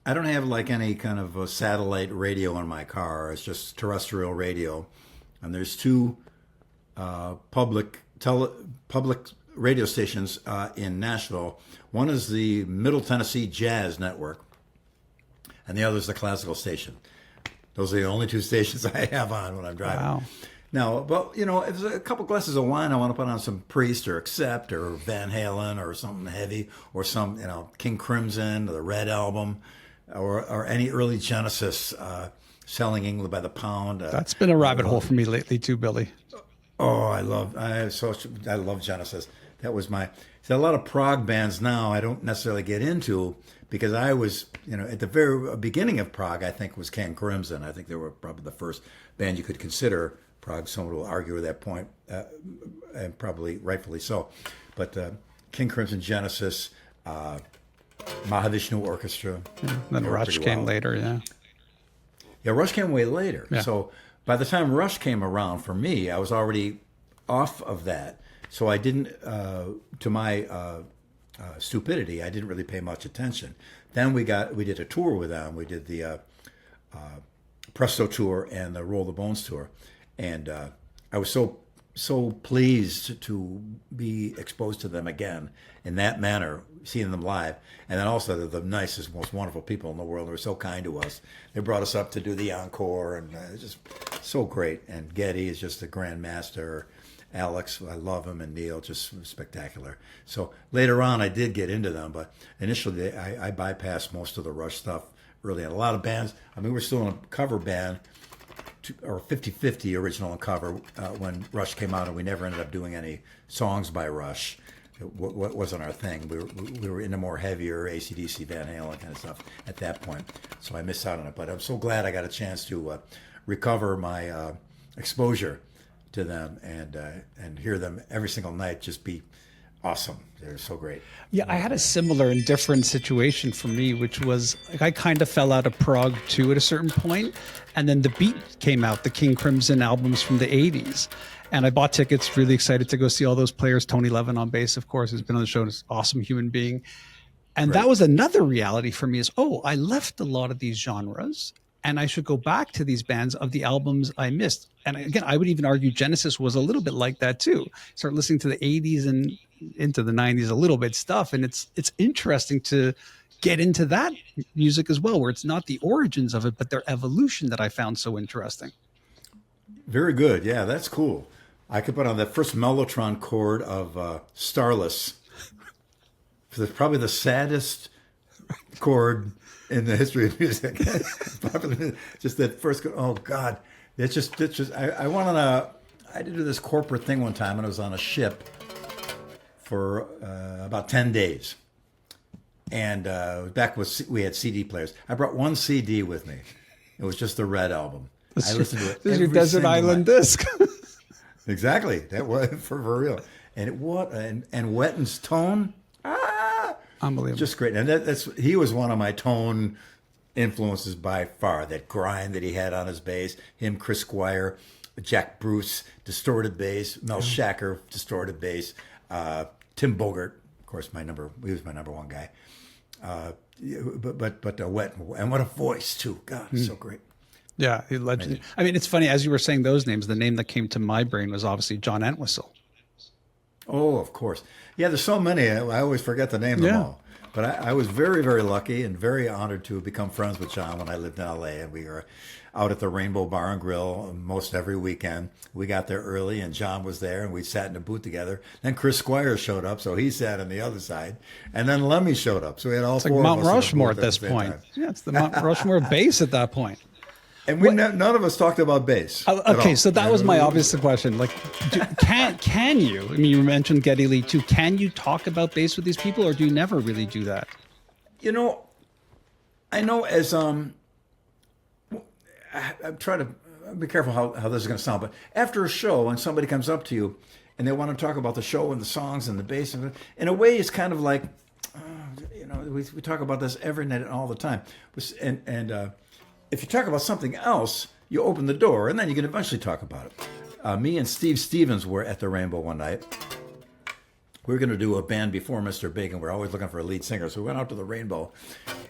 don't have like any kind of a satellite radio in my car. It's just terrestrial radio, and there's 2 public radio stations in Nashville. One is the Middle Tennessee Jazz Network, and the other is the classical station. Those are the only 2 stations I have on when I'm driving. Wow. Now, but if there's a couple glasses of wine, I want to put on some Priest or Accept or Van Halen or something heavy, or some King Crimson or the Red Album, or any early Genesis selling England by the pound. That's been a rabbit hole for me lately too, Billy. Oh, I love Genesis. That was my. See, a lot of prog bands now I don't necessarily get into because I was, at the very beginning of prog, I think was King Crimson. I think they were probably the first band you could consider prog. Someone will argue at that point, and probably rightfully so. But King Crimson, Genesis, Mahavishnu Orchestra. Yeah, then Rush came later, yeah. Yeah, Rush came way later. Yeah. So by the time Rush came around for me, I was already off of that. So I didn't, to my stupidity, I didn't really pay much attention. Then we did a tour with them. We did the Presto tour and the Roll the Bones tour, and I was so pleased to be exposed to them again in that manner, seeing them live. And then also they're the nicest, most wonderful people in the world. They were so kind to us. They brought us up to do the encore, and it's just so great. And Geddy is just a grand master. Alex, I love him, and Neil, just spectacular. So later on, I did get into them, but initially I bypassed most of the Rush stuff early on. A lot of bands, we're still in a cover band, or 50-50 original and cover when Rush came out, and we never ended up doing any songs by Rush. It wasn't our thing. We were into more heavier AC/DC, Van Halen kind of stuff at that point, so I missed out on it. But I'm so glad I got a chance to recover my exposure to them and hear them every single night just be awesome. They're so great. Yeah, I had a similar and different situation for me, which was like I kind of fell out of prog too at a certain point, and then the Beat came out, the King Crimson albums from the 80s, and I bought tickets, really excited to go see all those players. Tony Levin on bass, of course, who's been on the show, is an awesome human being. And that was another reality for me is, I left a lot of these genres, and I should go back to these bands of the albums I missed. And again, I would even argue Genesis was a little bit like that too. Start listening to the 80s and into the 90s a little bit stuff. And it's interesting to get into that music as well, where it's not the origins of it, but their evolution that I found so interesting. Very good. Yeah, that's cool. I could put on that first Mellotron chord of Starless. It's probably the saddest chord in the history of music. Just that first, oh God. It's just, I did do this corporate thing one time, and I was on a ship for about 10 days. And back when we had CD players. I brought one CD with me. It was just the Red album. I listened to it. This is your desert island disc. Exactly. That was for real. And Wetton's tone. Unbelievable. Just great. And he was one of my tone influences by far. That grind that he had on his bass. Him, Chris Squire, Jack Bruce, distorted bass. Mel Shacker, distorted bass. Tim Bogert, of course, he was my number one guy. But Wetton, and what a voice too. God, so great. Yeah, legend. I mean, it's funny, as you were saying those names, the name that came to my brain was obviously John Entwistle. Oh, of course. Yeah, there's so many. I always forget to name them all. But I was very, very lucky and very honored to become friends with John when I lived in L.A. And we were out at the Rainbow Bar and Grill most every weekend. We got there early, and John was there, and we sat in a booth together. Then Chris Squire showed up, so he sat on the other side. And then Lemmy showed up, so we had all four Mount of us Rushmore at this point. Yeah, it's the Mount Rushmore bass at that point. And none of us talked about bass. Okay, so that was my obvious question. Like, can you? I mean, you mentioned Geddy Lee too. Can you talk about bass with these people, or do you never really do that? I know as I'm trying to be careful how this is going to sound, but after a show, when somebody comes up to you and they want to talk about the show and the songs and the bass, in a way, it's kind of like, we talk about this every night and all the time, and if you talk about something else, you open the door, and then you can eventually talk about it. Me and Steve Stevens were at the Rainbow one night. We were going to do a band before Mr. Big, and we're always looking for a lead singer. So we went out to the Rainbow,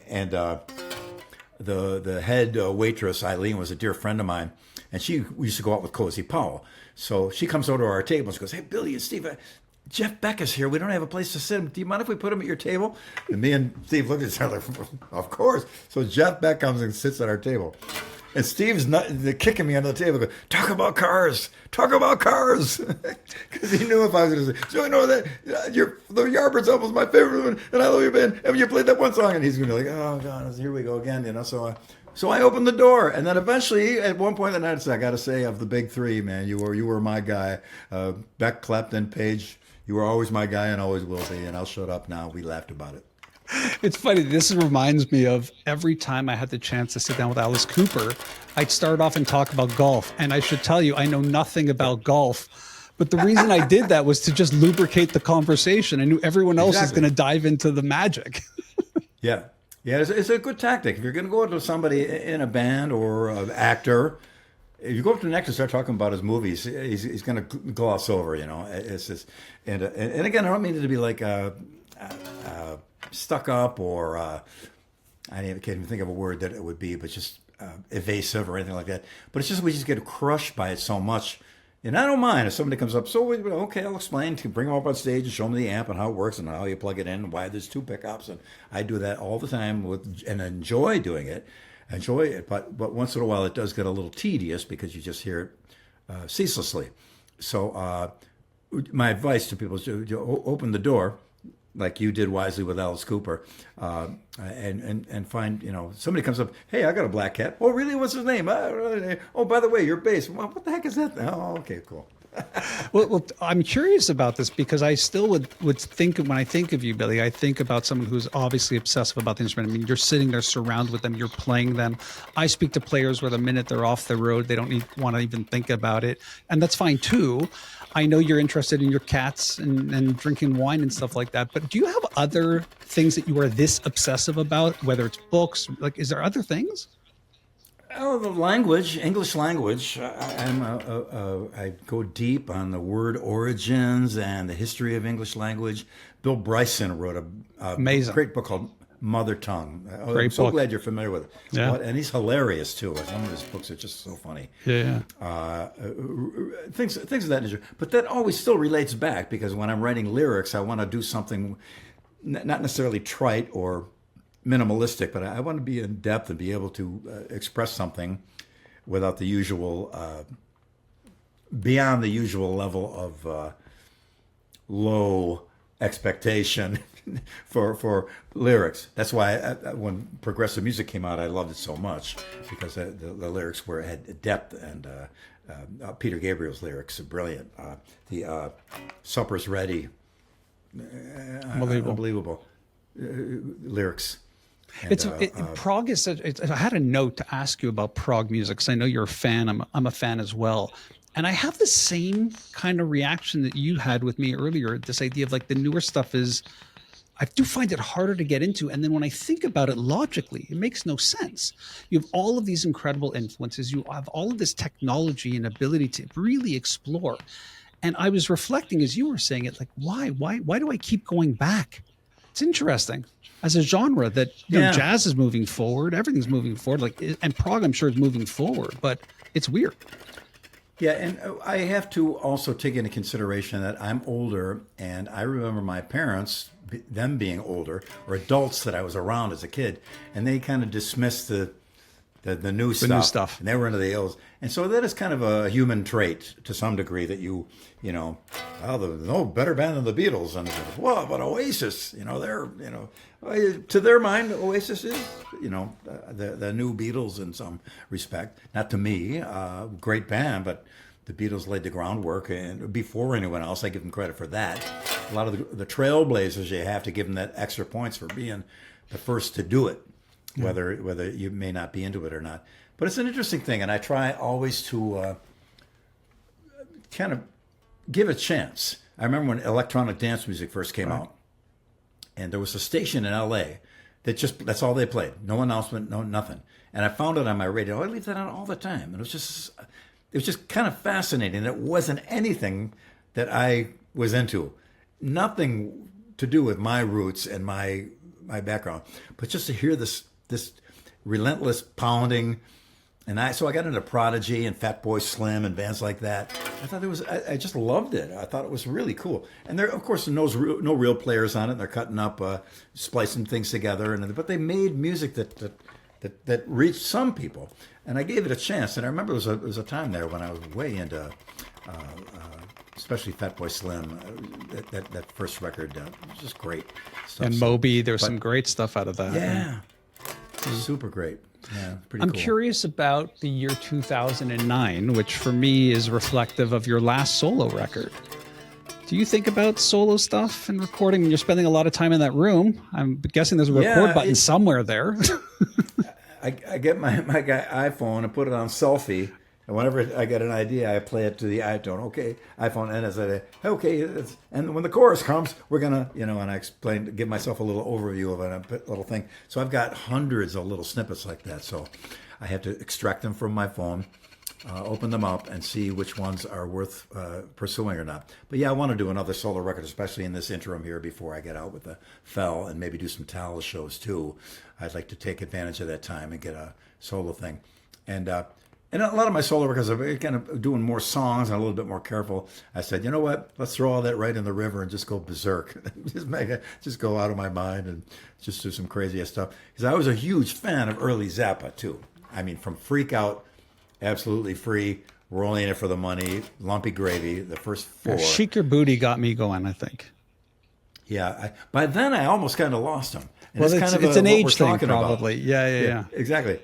and the head waitress, Eileen, was a dear friend of mine, and we used to go out with Cozy Powell. So she comes over to our table and she goes, "Hey, Billy and Steve, Jeff Beck is here. We don't have a place to sit him. Do you mind if we put him at your table?" And me and Steve looked at each other, of course. So Jeff Beck comes and sits at our table. And Steve's kicking me under the table, going, "Talk about cars. Talk about cars." Because he knew if I was going to say, "So I know that the Yardbirds album was my favorite one, and I love your band. Have you played that one song?" And he's going to be like, "Oh, God, here we go again." So So I opened the door, and then eventually, at one point in the night, I got to say, of the big three, man, you were my guy. Beck, Clapton, Page, you were always my guy and always will be. And I'll shut up now. We laughed about it. It's funny. This reminds me of every time I had the chance to sit down with Alice Cooper, I'd start off and talk about golf. And I should tell you, I know nothing about golf. But the reason I did that was to just lubricate the conversation. I knew everyone else is going to dive into the magic. Yeah. Yeah, it's a good tactic. If you're going to go to somebody in a band or an actor, if you go up to an actor and start talking about his movies, he's going to gloss over, you know. It's just, and again, I don't mean it to be like stuck up or I can't even think of a word that it would be, but just evasive or anything like that. But it's just we just get crushed by it so much. And I don't mind if somebody comes up, so okay, I'll explain, to bring them up on stage and show them the amp and how it works and how you plug it in and why there's two pickups. And I do that all the time and enjoy doing it. But once in a while it does get a little tedious because you just hear it ceaselessly. So my advice to people is to open the door, like you did wisely with Alice Cooper, and find, you know, somebody comes up, hey, I got a black cat. Oh, really? What's his name? Oh, by the way, your bass. Well, what the heck is that? Oh, okay, cool. Well, I'm curious about this because I still would think, when I think of you, Billy, I think about someone who's obviously obsessive about the instrument. I mean, you're sitting there surrounded with them, you're playing them. I speak to players where the minute they're off the road, they don't want to even think about it. And that's fine too. I know you're interested in your cats and drinking wine and stuff like that, but do you have other things that you are this obsessive about, whether it's books? Like, is there other things? Oh, the language, English language. I go deep on the word origins and the history of English language. Bill Bryson wrote a great book called Mother Tongue. I'm so glad you're familiar with it. Yeah. And he's hilarious too. Some of his books are just so funny. Yeah. Things of that nature. But that always still relates back because when I'm writing lyrics, I want to do something not necessarily trite or minimalistic, but I want to be in depth and be able to express something without the usual, beyond the usual level of low expectation for lyrics. That's why when progressive music came out, I loved it so much because the lyrics had depth, and Peter Gabriel's lyrics are brilliant. The Supper's Ready, unbelievable lyrics. And, prog is I had a note to ask you about prog music because I know you're a fan. I'm a fan as well. And I have the same kind of reaction that you had with me earlier. This idea of like the newer stuff I do find it harder to get into. And then when I think about it logically, it makes no sense. You have all of these incredible influences. You have all of this technology and ability to really explore. And I was reflecting as you were saying it, like, why do I keep going back? It's interesting as a genre that you know, jazz is moving forward. Everything's moving forward. And prog, I'm sure, is moving forward, but it's weird. Yeah, and I have to also take into consideration that I'm older, and I remember my parents, them being older, or adults that I was around as a kid, and they kind of dismissed the new stuff. And they were into the ills. And so that is kind of a human trait to some degree that there's no better band than the Beatles. And well, but Oasis, to their mind, Oasis is, the new Beatles in some respect. Not to me, great band, but the Beatles laid the groundwork, and before anyone else, I give them credit for that. A lot of the trailblazers, you have to give them that extra points for being the first to do it. Whether you may not be into it or not. But it's an interesting thing, and I try always to kind of give it a chance. I remember when electronic dance music first came out, and there was a station in L.A. that's all they played. No announcement, no nothing. And I found it on my radio. I leave that on all the time. And it was just kind of fascinating. It wasn't anything that I was into. Nothing to do with my roots and my background, but just to hear this relentless pounding, and so I got into Prodigy and Fatboy Slim and bands like that. I thought I just loved it. I thought it was really cool. And there, of course, no real players on it. They're cutting up, splicing things together, but they made music that reached some people. And I gave it a chance. And I remember there was a time there when I was way into. Especially Fatboy Slim, that first record was just great stuff. And Moby, there's some great stuff out of that. Yeah. Super great. Yeah, pretty I'm cool. curious about the year 2009, which for me is reflective of your last solo record. Do you think about solo stuff and recording when you're spending a lot of time in that room? I'm guessing there's a record button somewhere there. I get my guy iPhone and put it on selfie. And whenever I get an idea, I play it to the iTunes. Okay, iPhone, and I say, okay, and when the chorus comes, we're gonna, and I explain, give myself a little overview of a little thing. So I've got hundreds of little snippets like that. So I have to extract them from my phone, open them up, and see which ones are worth pursuing or not. But yeah, I want to do another solo record, especially in this interim here before I get out with the Fell, and maybe do some Talus shows too. I'd like to take advantage of that time and get a solo thing, and a lot of my solo records are kind of doing more songs and a little bit more careful. I said, you know what? Let's throw all that right in the river and just go berserk. just go out of my mind and just do some crazy stuff. Because I was a huge fan of early Zappa, too. I mean, from Freak Out, Absolutely Free, We're Only In It For The Money, Lumpy Gravy, the first four. Shake Your Booty got me going, I think. Yeah. By then, I almost kind of lost them. And well, it's an age thing, probably. About. Yeah. Exactly.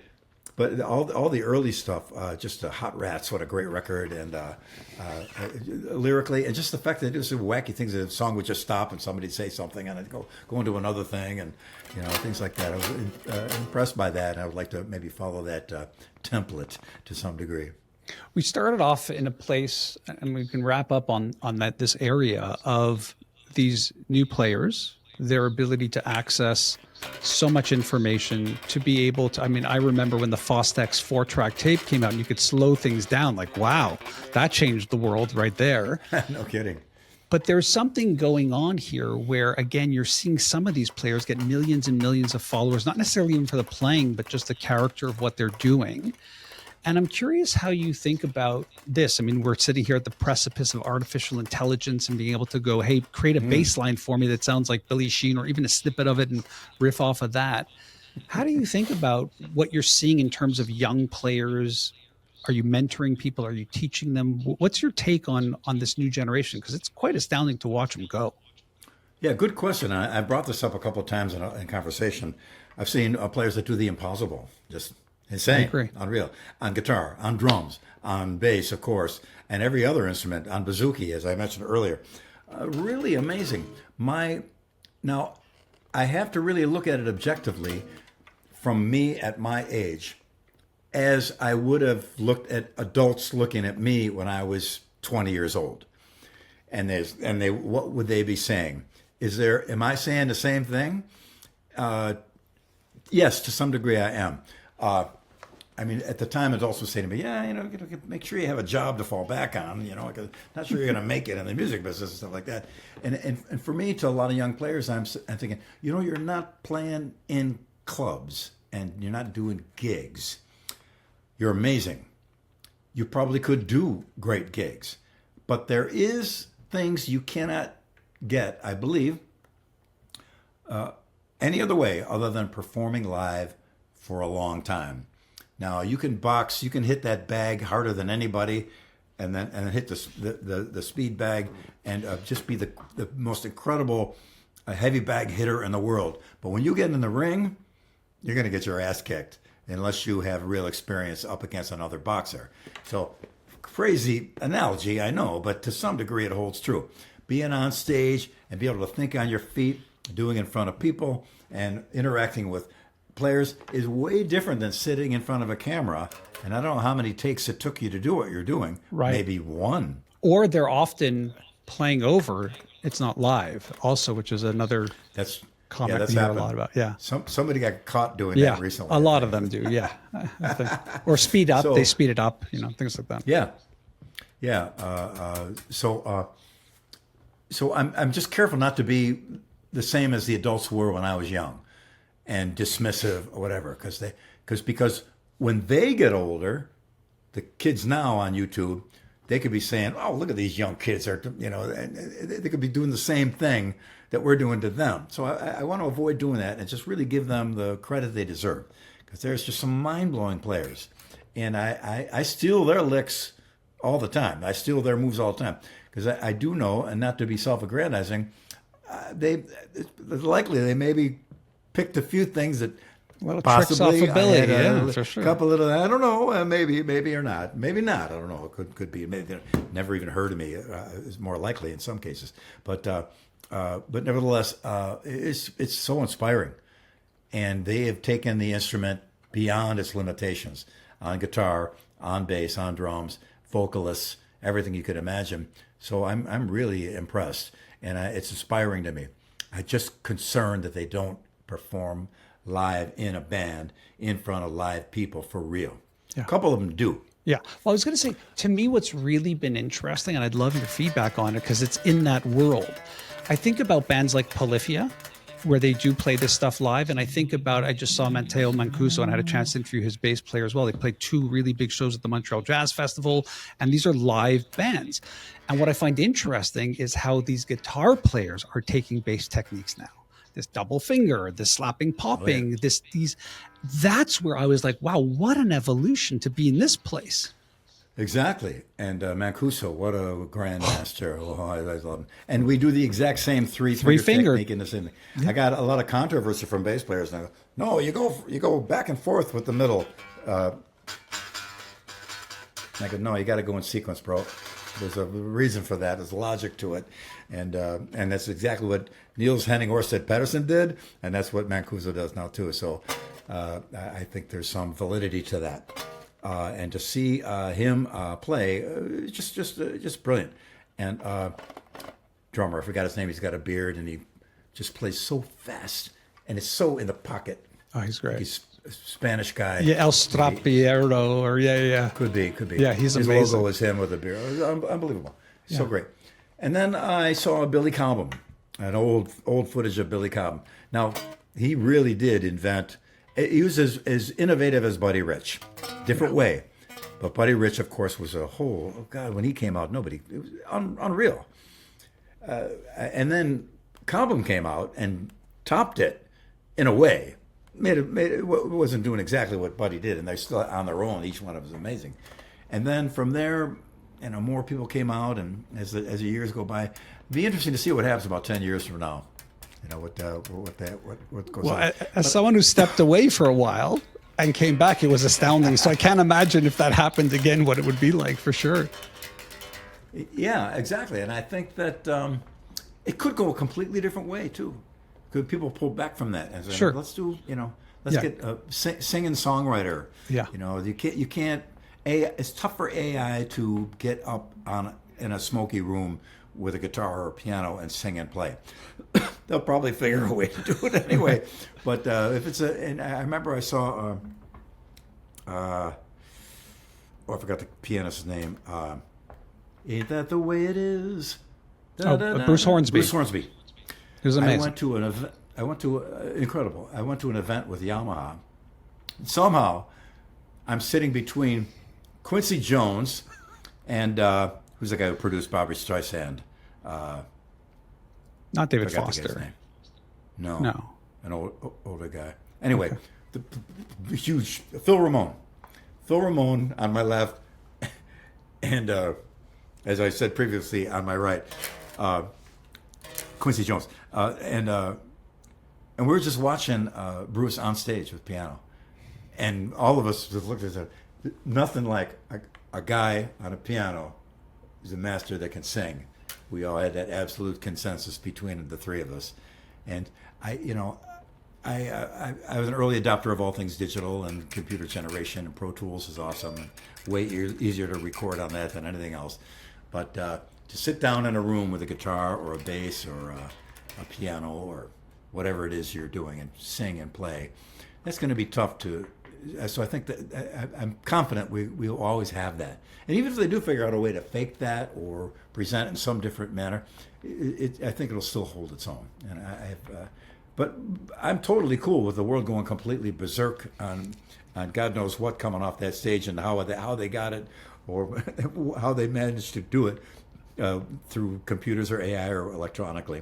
But all the early stuff, just Hot Rats, what a great record, and lyrically, and just the fact that it was wacky things. The song would just stop and somebody'd say something, and I'd go into another thing, and things like that. I was impressed by that, and I would like to maybe follow that template to some degree. We started off in a place, and we can wrap up on this area of these new players, their ability to access so much information, to be able to, I remember when the Fostex 4-track tape came out and you could slow things down, like, wow, that changed the world right there. No kidding. But there's something going on here where, again, you're seeing some of these players get millions and millions of followers, not necessarily even for the playing, but just the character of what they're doing. And I'm curious how you think about this. We're sitting here at the precipice of artificial intelligence and being able to go, hey, create a bass line for me that sounds like Billy Sheehan, or even a snippet of it and riff off of that. How do you think about what you're seeing in terms of young players? Are you mentoring people? Are you teaching them? What's your take on this new generation? Because it's quite astounding to watch them go. Yeah, good question. I brought this up a couple of times in conversation. I've seen players that do the impossible, just insane, unreal, on guitar, on drums, on bass, of course, and every other instrument, on bouzouki, as I mentioned earlier. Really amazing. Now, I have to really look at it objectively from me at my age, as I would have looked at adults looking at me when I was 20 years old. And what would they be saying? Am I saying the same thing? Yes, to some degree I am. At the time, it's also saying to me, make sure you have a job to fall back on, because not sure you're going to make it in the music business and stuff like that. And for me, to a lot of young players, I'm thinking, you're not playing in clubs and you're not doing gigs. You're amazing. You probably could do great gigs, but there is things you cannot get, I believe, any other way other than performing live for a long time. Now you can hit that bag harder than anybody, and hit the speed bag, and just be the most incredible heavy bag hitter in the world. But when you get in the ring, you're going to get your ass kicked unless you have real experience up against another boxer. So crazy analogy, I know, but to some degree it holds true. Being on stage and be able to think on your feet, doing in front of people, and interacting with players is way different than sitting in front of a camera. And I don't know how many takes it took you to do what you're doing. Right. Maybe one. Or they're often playing over. It's not live also, which is another comment we hear a lot about. Yeah. Somebody got caught doing that recently. A lot of them do. Yeah. I think. Or speed up. They speed it up, things like that. Yeah. Yeah. So I'm just careful not to be the same as the adults were when I was young, and dismissive or whatever, because when they get older, the kids now on YouTube, they could be saying, "Oh, look at these young kids," and they could be doing the same thing that we're doing to them. So I want to avoid doing that and just really give them the credit they deserve, because there's just some mind-blowing players, and I steal their licks all the time. I steal their moves all the time, because I do know, and not to be self-aggrandizing, they maybe picked a few things that Well, tricks off Possibly, ability, I had yeah, for sure. couple of, I don't know, maybe or not, maybe not. I don't know. It could be. Maybe they never even heard of me. Is more likely in some cases, but nevertheless, it's so inspiring, and they have taken the instrument beyond its limitations on guitar, on bass, on drums, vocalists, everything you could imagine. So I'm really impressed, and it's inspiring to me. I'm just concerned that they don't perform live in a band in front of live people for real. Yeah. A couple of them do. Yeah. Well, I was going to say, to me, what's really been interesting, and I'd love your feedback on it because it's in that world. I think about bands like Polyphia, where they do play this stuff live. And I think about, I just saw Matteo Mancuso and I had a chance to interview his bass player as well. They played 2 really big shows at the Montreal Jazz Festival, and these are live bands. And what I find interesting is how these guitar players are taking bass techniques now. This double finger, this slapping, popping, that's where I was like, wow, what an evolution to be in this place. Exactly. And Mancuso, what a grandmaster. I love him. And we do the exact same three finger technique in the same thing. Yeah. I got a lot of controversy from bass players now. No, you go back and forth with the middle. I go, no, you got to go in sequence, bro. There's a reason for that. There's logic to it. And that's exactly what Niels Henning Orsted Pedersen did, and that's what Mancuso does now too. So I think there's some validity to that. And to see him play, just brilliant. And drummer, I forgot his name. He's got a beard, and he just plays so fast, and it's so in the pocket. Oh, he's great. He's a Spanish guy. Yeah, El Strapiero, or yeah. Could be. Yeah, he's his amazing. His logo is him with a beard. Unbelievable. Yeah. So great. And then I saw Billy Cobham, an old footage of Billy Cobham. Now, he really did invent. He was as innovative as Buddy Rich. Different way. But Buddy Rich, of course, was a whole, oh God, when he came out, it was unreal. And then Cobham came out and topped it in a way. It wasn't doing exactly what Buddy did, and they're still on their own. Each one of them is amazing. And then from there, more people came out, and as the years go by, it'd be interesting to see what happens about 10 years from now. What goes on. As someone who stepped away for a while and came back, it was astounding. So I can't imagine if that happened again, what it would be like, for sure. Yeah, exactly. And I think that it could go a completely different way too. Could people pull back from that and say, sure, let's do, let's get a singing songwriter. Yeah. You can't. It's tough for AI to get up in a smoky room with a guitar or a piano and sing and play. They'll probably figure a way to do it anyway. But if it's and I remember I saw, I forgot the pianist's name. Ain't that the way it is? Bruce Hornsby. Bruce Hornsby. It was amazing. I went to incredible. I went to an event with Yamaha. Somehow, I'm sitting between Quincy Jones and who's the guy who produced Barbra Streisand? Not David Foster. No. An older guy. Anyway, okay. The huge Phil Ramone. Phil Ramone on my left, and as I said previously, on my right, Quincy Jones. And we were just watching Bruce on stage with piano, and all of us just looked at each other. Nothing like a guy on a piano who's a master that can sing. We all had that absolute consensus between the three of us. And I was an early adopter of all things digital and computer generation, and Pro Tools is awesome and way easier to record on that than anything else. But to sit down in a room with a guitar or a bass or a piano or whatever it is you're doing and sing and play, that's going to be tough to. So I think that I'm confident we'll always have that. And even if they do figure out a way to fake that or present it in some different manner, I think it'll still hold its own. And but I'm totally cool with the world going completely berserk on God knows what coming off that stage and how they got it or how they managed to do it through computers or AI or electronically.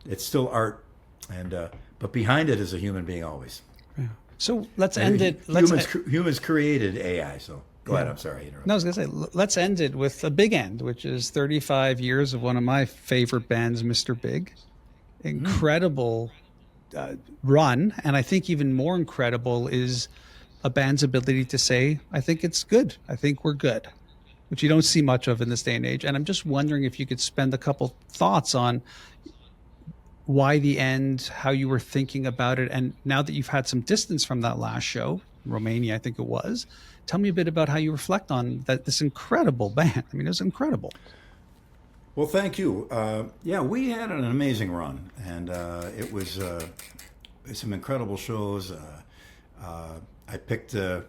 It's still art, and but behind it is a human being always. Yeah. So let's end it. Humans created AI. So go ahead. I'm sorry. No, I was going to say, let's end it with a big end, which is 35 years of one of my favorite bands, Mr. Big. Incredible run. And I think even more incredible is a band's ability to say, I think it's good. I think we're good, which you don't see much of in this day and age. And I'm just wondering if you could spend a couple thoughts on why the end, how you were thinking about it. And now that you've had some distance from that last show, Romania, I think it was, tell me a bit about how you reflect on that, this incredible band. I mean, it was incredible. Well, thank you. Yeah, we had an amazing run, and it was some incredible shows. I picked a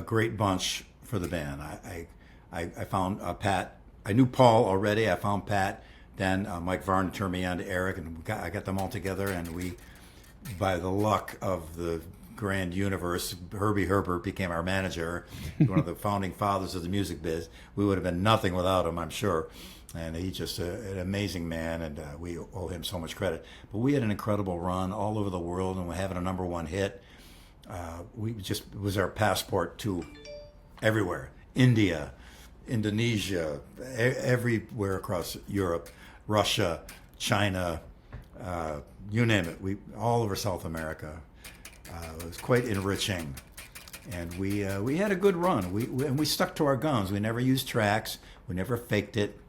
great bunch for the band. I found Pat. I knew Paul already. I found Pat. Then Mike Varn turned me on to Eric, and I got them all together. And we, by the luck of the grand universe, Herbie Herbert became our manager, one of the founding fathers of the music biz. We would have been nothing without him, I'm sure. And he's just an amazing man, and we owe him so much credit. But we had an incredible run all over the world, and we're having a number one hit. It was our passport to everywhere. India, Indonesia, everywhere across Europe, Russia, China, you name it. All over South America. It was quite enriching, and we had a good run. We stuck to our guns. We never used tracks. We never faked it.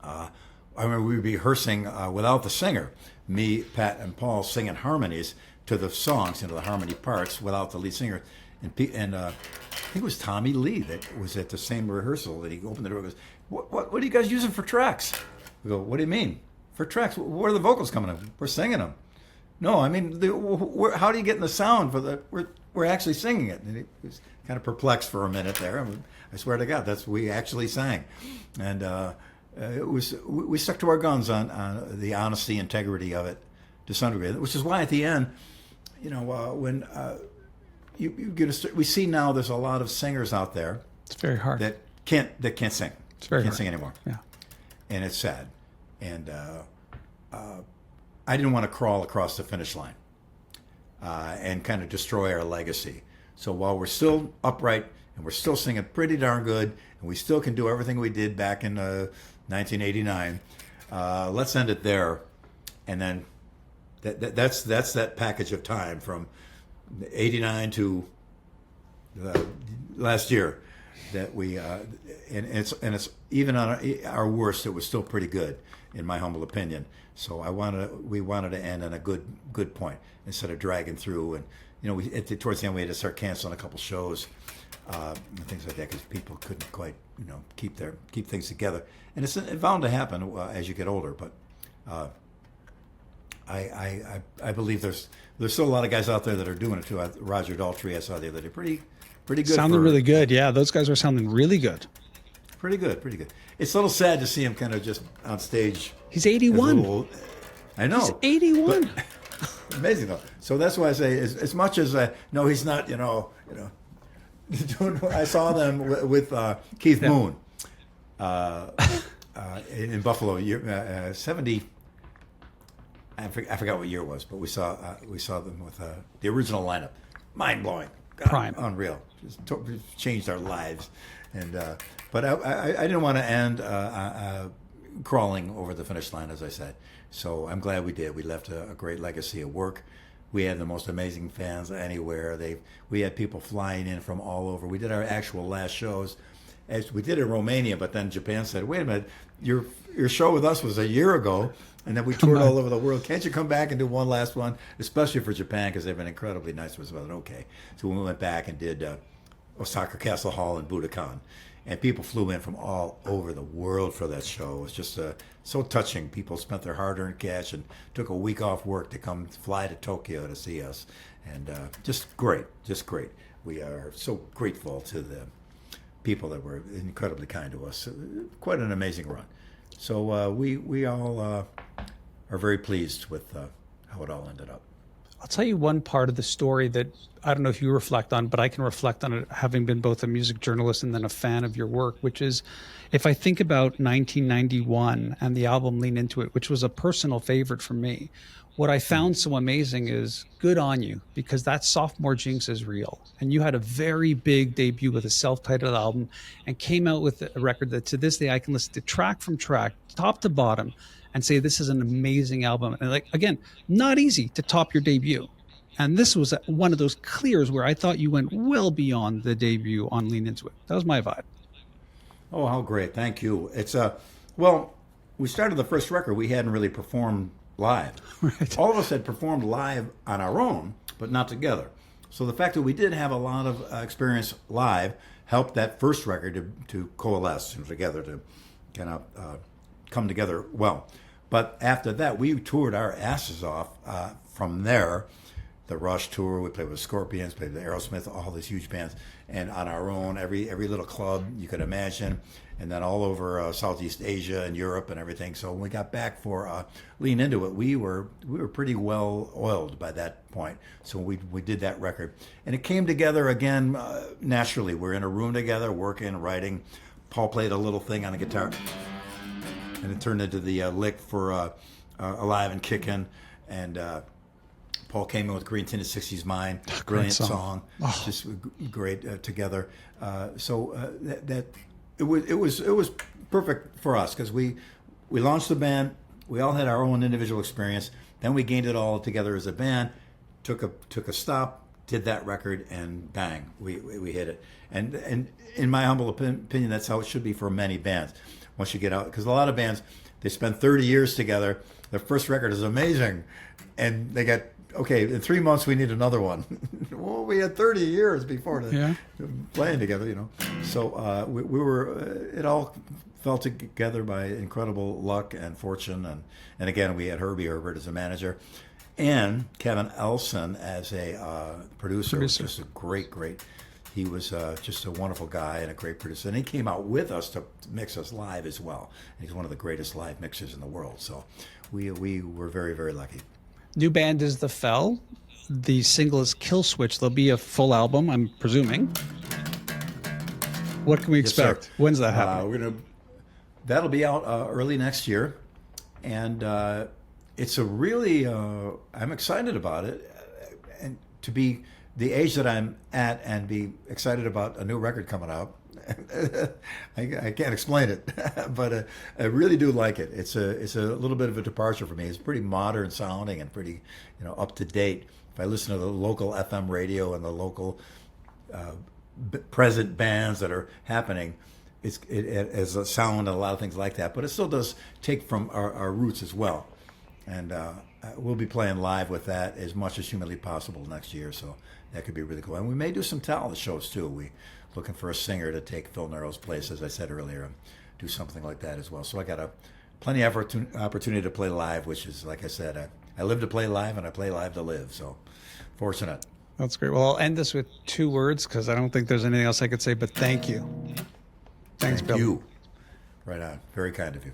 I remember we would be rehearsing without the singer, me, Pat, and Paul singing harmonies to the songs, the harmony parts without the lead singer. And I think it was Tommy Lee that was at the same rehearsal that he opened the door and goes, what are you guys using for tracks? We go, what do you mean? For tracks? Where are the vocals coming in? We're singing them. No, I mean, how do you get in the sound for we're actually singing it? And he was kind of perplexed for a minute there. And I swear to God, we actually sang. And we stuck to our guns on the honesty, integrity of it to some degree, which is why at the end, when you get we see now there's a lot of singers out there. It's very hard. That can't sing. It's very can't hard. sing anymore. Yeah. And it's sad. And I didn't want to crawl across the finish line and kind of destroy our legacy. So while we're still upright and we're still singing pretty darn good, and we still can do everything we did back in 1989, let's end it there. And then that's that package of time from 89 to last year that we and it's even on our worst, it was still pretty good in my humble opinion. So we wanted to end on a good point instead of dragging through. And towards the end we had to start canceling a couple shows and things like that because people couldn't quite keep things together. And it's bound to happen as you get older. But I believe there's still a lot of guys out there that are doing it too. Roger Daltrey I saw the other day, pretty good. Sounding really good. Yeah, those guys are sounding really good. Pretty good. It's a little sad to see him kind of just on stage. He's 81. I know. He's 81. Amazing though. So that's why I say, as much as no, he's not. I saw them with Keith Moon in Buffalo, 70. I forgot what year it was, but we saw them with the original lineup. Mind blowing. Prime. Unreal. Just changed our lives. And but I didn't want to end crawling over the finish line, as I said. So I'm glad we did. We left a great legacy of work. We had the most amazing fans anywhere. We had people flying in from all over. We did our actual last shows. As we did in Romania, but then Japan said, wait a minute, your show with us was a year ago, and then we toured all over the world. Can't you come back and do one last one? Especially for Japan, because they've been incredibly nice to us about it. Okay. So we went back and did Osaka Castle Hall in Budokan. And people flew in from all over the world for that show. It was just so touching. People spent their hard-earned cash and took a week off work to come fly to Tokyo to see us. And just great. We are so grateful to the people that were incredibly kind to us. Quite an amazing run. So we all are very pleased with how it all ended up. I'll tell you one part of the story that I don't know if you reflect on, but I can reflect on it having been both a music journalist and then a fan of your work, which is if I think about 1991 and the album Lean Into It, which was a personal favorite for me, what I found so amazing is good on you, because that sophomore jinx is real. And you had a very big debut with a self-titled album and came out with a record that to this day I can listen to track from track, top to bottom, and say this is an amazing album. And like, again, not easy to top your debut. And this was one of those clears where I thought you went well beyond the debut on Lean Into It. That was my vibe. Oh, how great! Thank you. It's well, we started the first record. We hadn't really performed live. Right. All of us had performed live on our own, but not together. So the fact that we did have a lot of experience live helped that first record to coalesce together, to kind of come together well. But after that, we toured our asses off from there. The Rush tour, we played with Scorpions, played with Aerosmith, all these huge bands, and on our own, every little club you could imagine, and then all over Southeast Asia and Europe and everything. So when we got back for Lean Into It, we were pretty well oiled by that point. So we did that record, and it came together again naturally. We're in a room together, working, writing. Paul played a little thing on the guitar, and it turned into the lick for Alive and Kickin', and Paul came in with Green Tinted 60s Mind, brilliant song. Oh. Just great together. That it was perfect for us because we launched the band. We all had our own individual experience. Then we gained it all together as a band. Took a stop, did that record, and bang, we hit it. And in my humble opinion, that's how it should be for many bands. Once you get out, because a lot of bands, they spend 30 years together. Their first record is amazing, and they get, okay, in 3 months we need another one. Well, we had 30 years before playing together, you know. So we were, it all fell together by incredible luck and fortune. And again, we had Herbie Herbert as a manager and Kevin Elson as a producer. Which was a great. He was just a wonderful guy and a great producer. And he came out with us to mix us live as well. And he's one of the greatest live mixers in the world. So we were very, very lucky. New band is The Fell. The single is Kill Switch. There'll be a full album, I'm presuming. What can we expect? Yes, When's that happening? That'll be out early next year. And it's a really, I'm excited about it. And to be the age that I'm at and be excited about a new record coming out, I can't explain it, but I really do like it. It's a little bit of a departure for me. It's pretty modern sounding and pretty, up to date. If I listen to the local FM radio and the local present bands that are happening, it has a sound and a lot of things like that. But it still does take from our roots as well. And we'll be playing live with that as much as humanly possible next year. So that could be really cool. And we may do some talent shows too. We looking for a singer to take Phil Nero's place, as I said earlier, and do something like that as well. So I got plenty of opportunity to play live, which is, like I said, I live to play live and I play live to live. So fortunate. That's great. Well, I'll end this with 2 words because I don't think there's anything else I could say, but thank you. Thanks, Bill. Thank you. Right on. Very kind of you.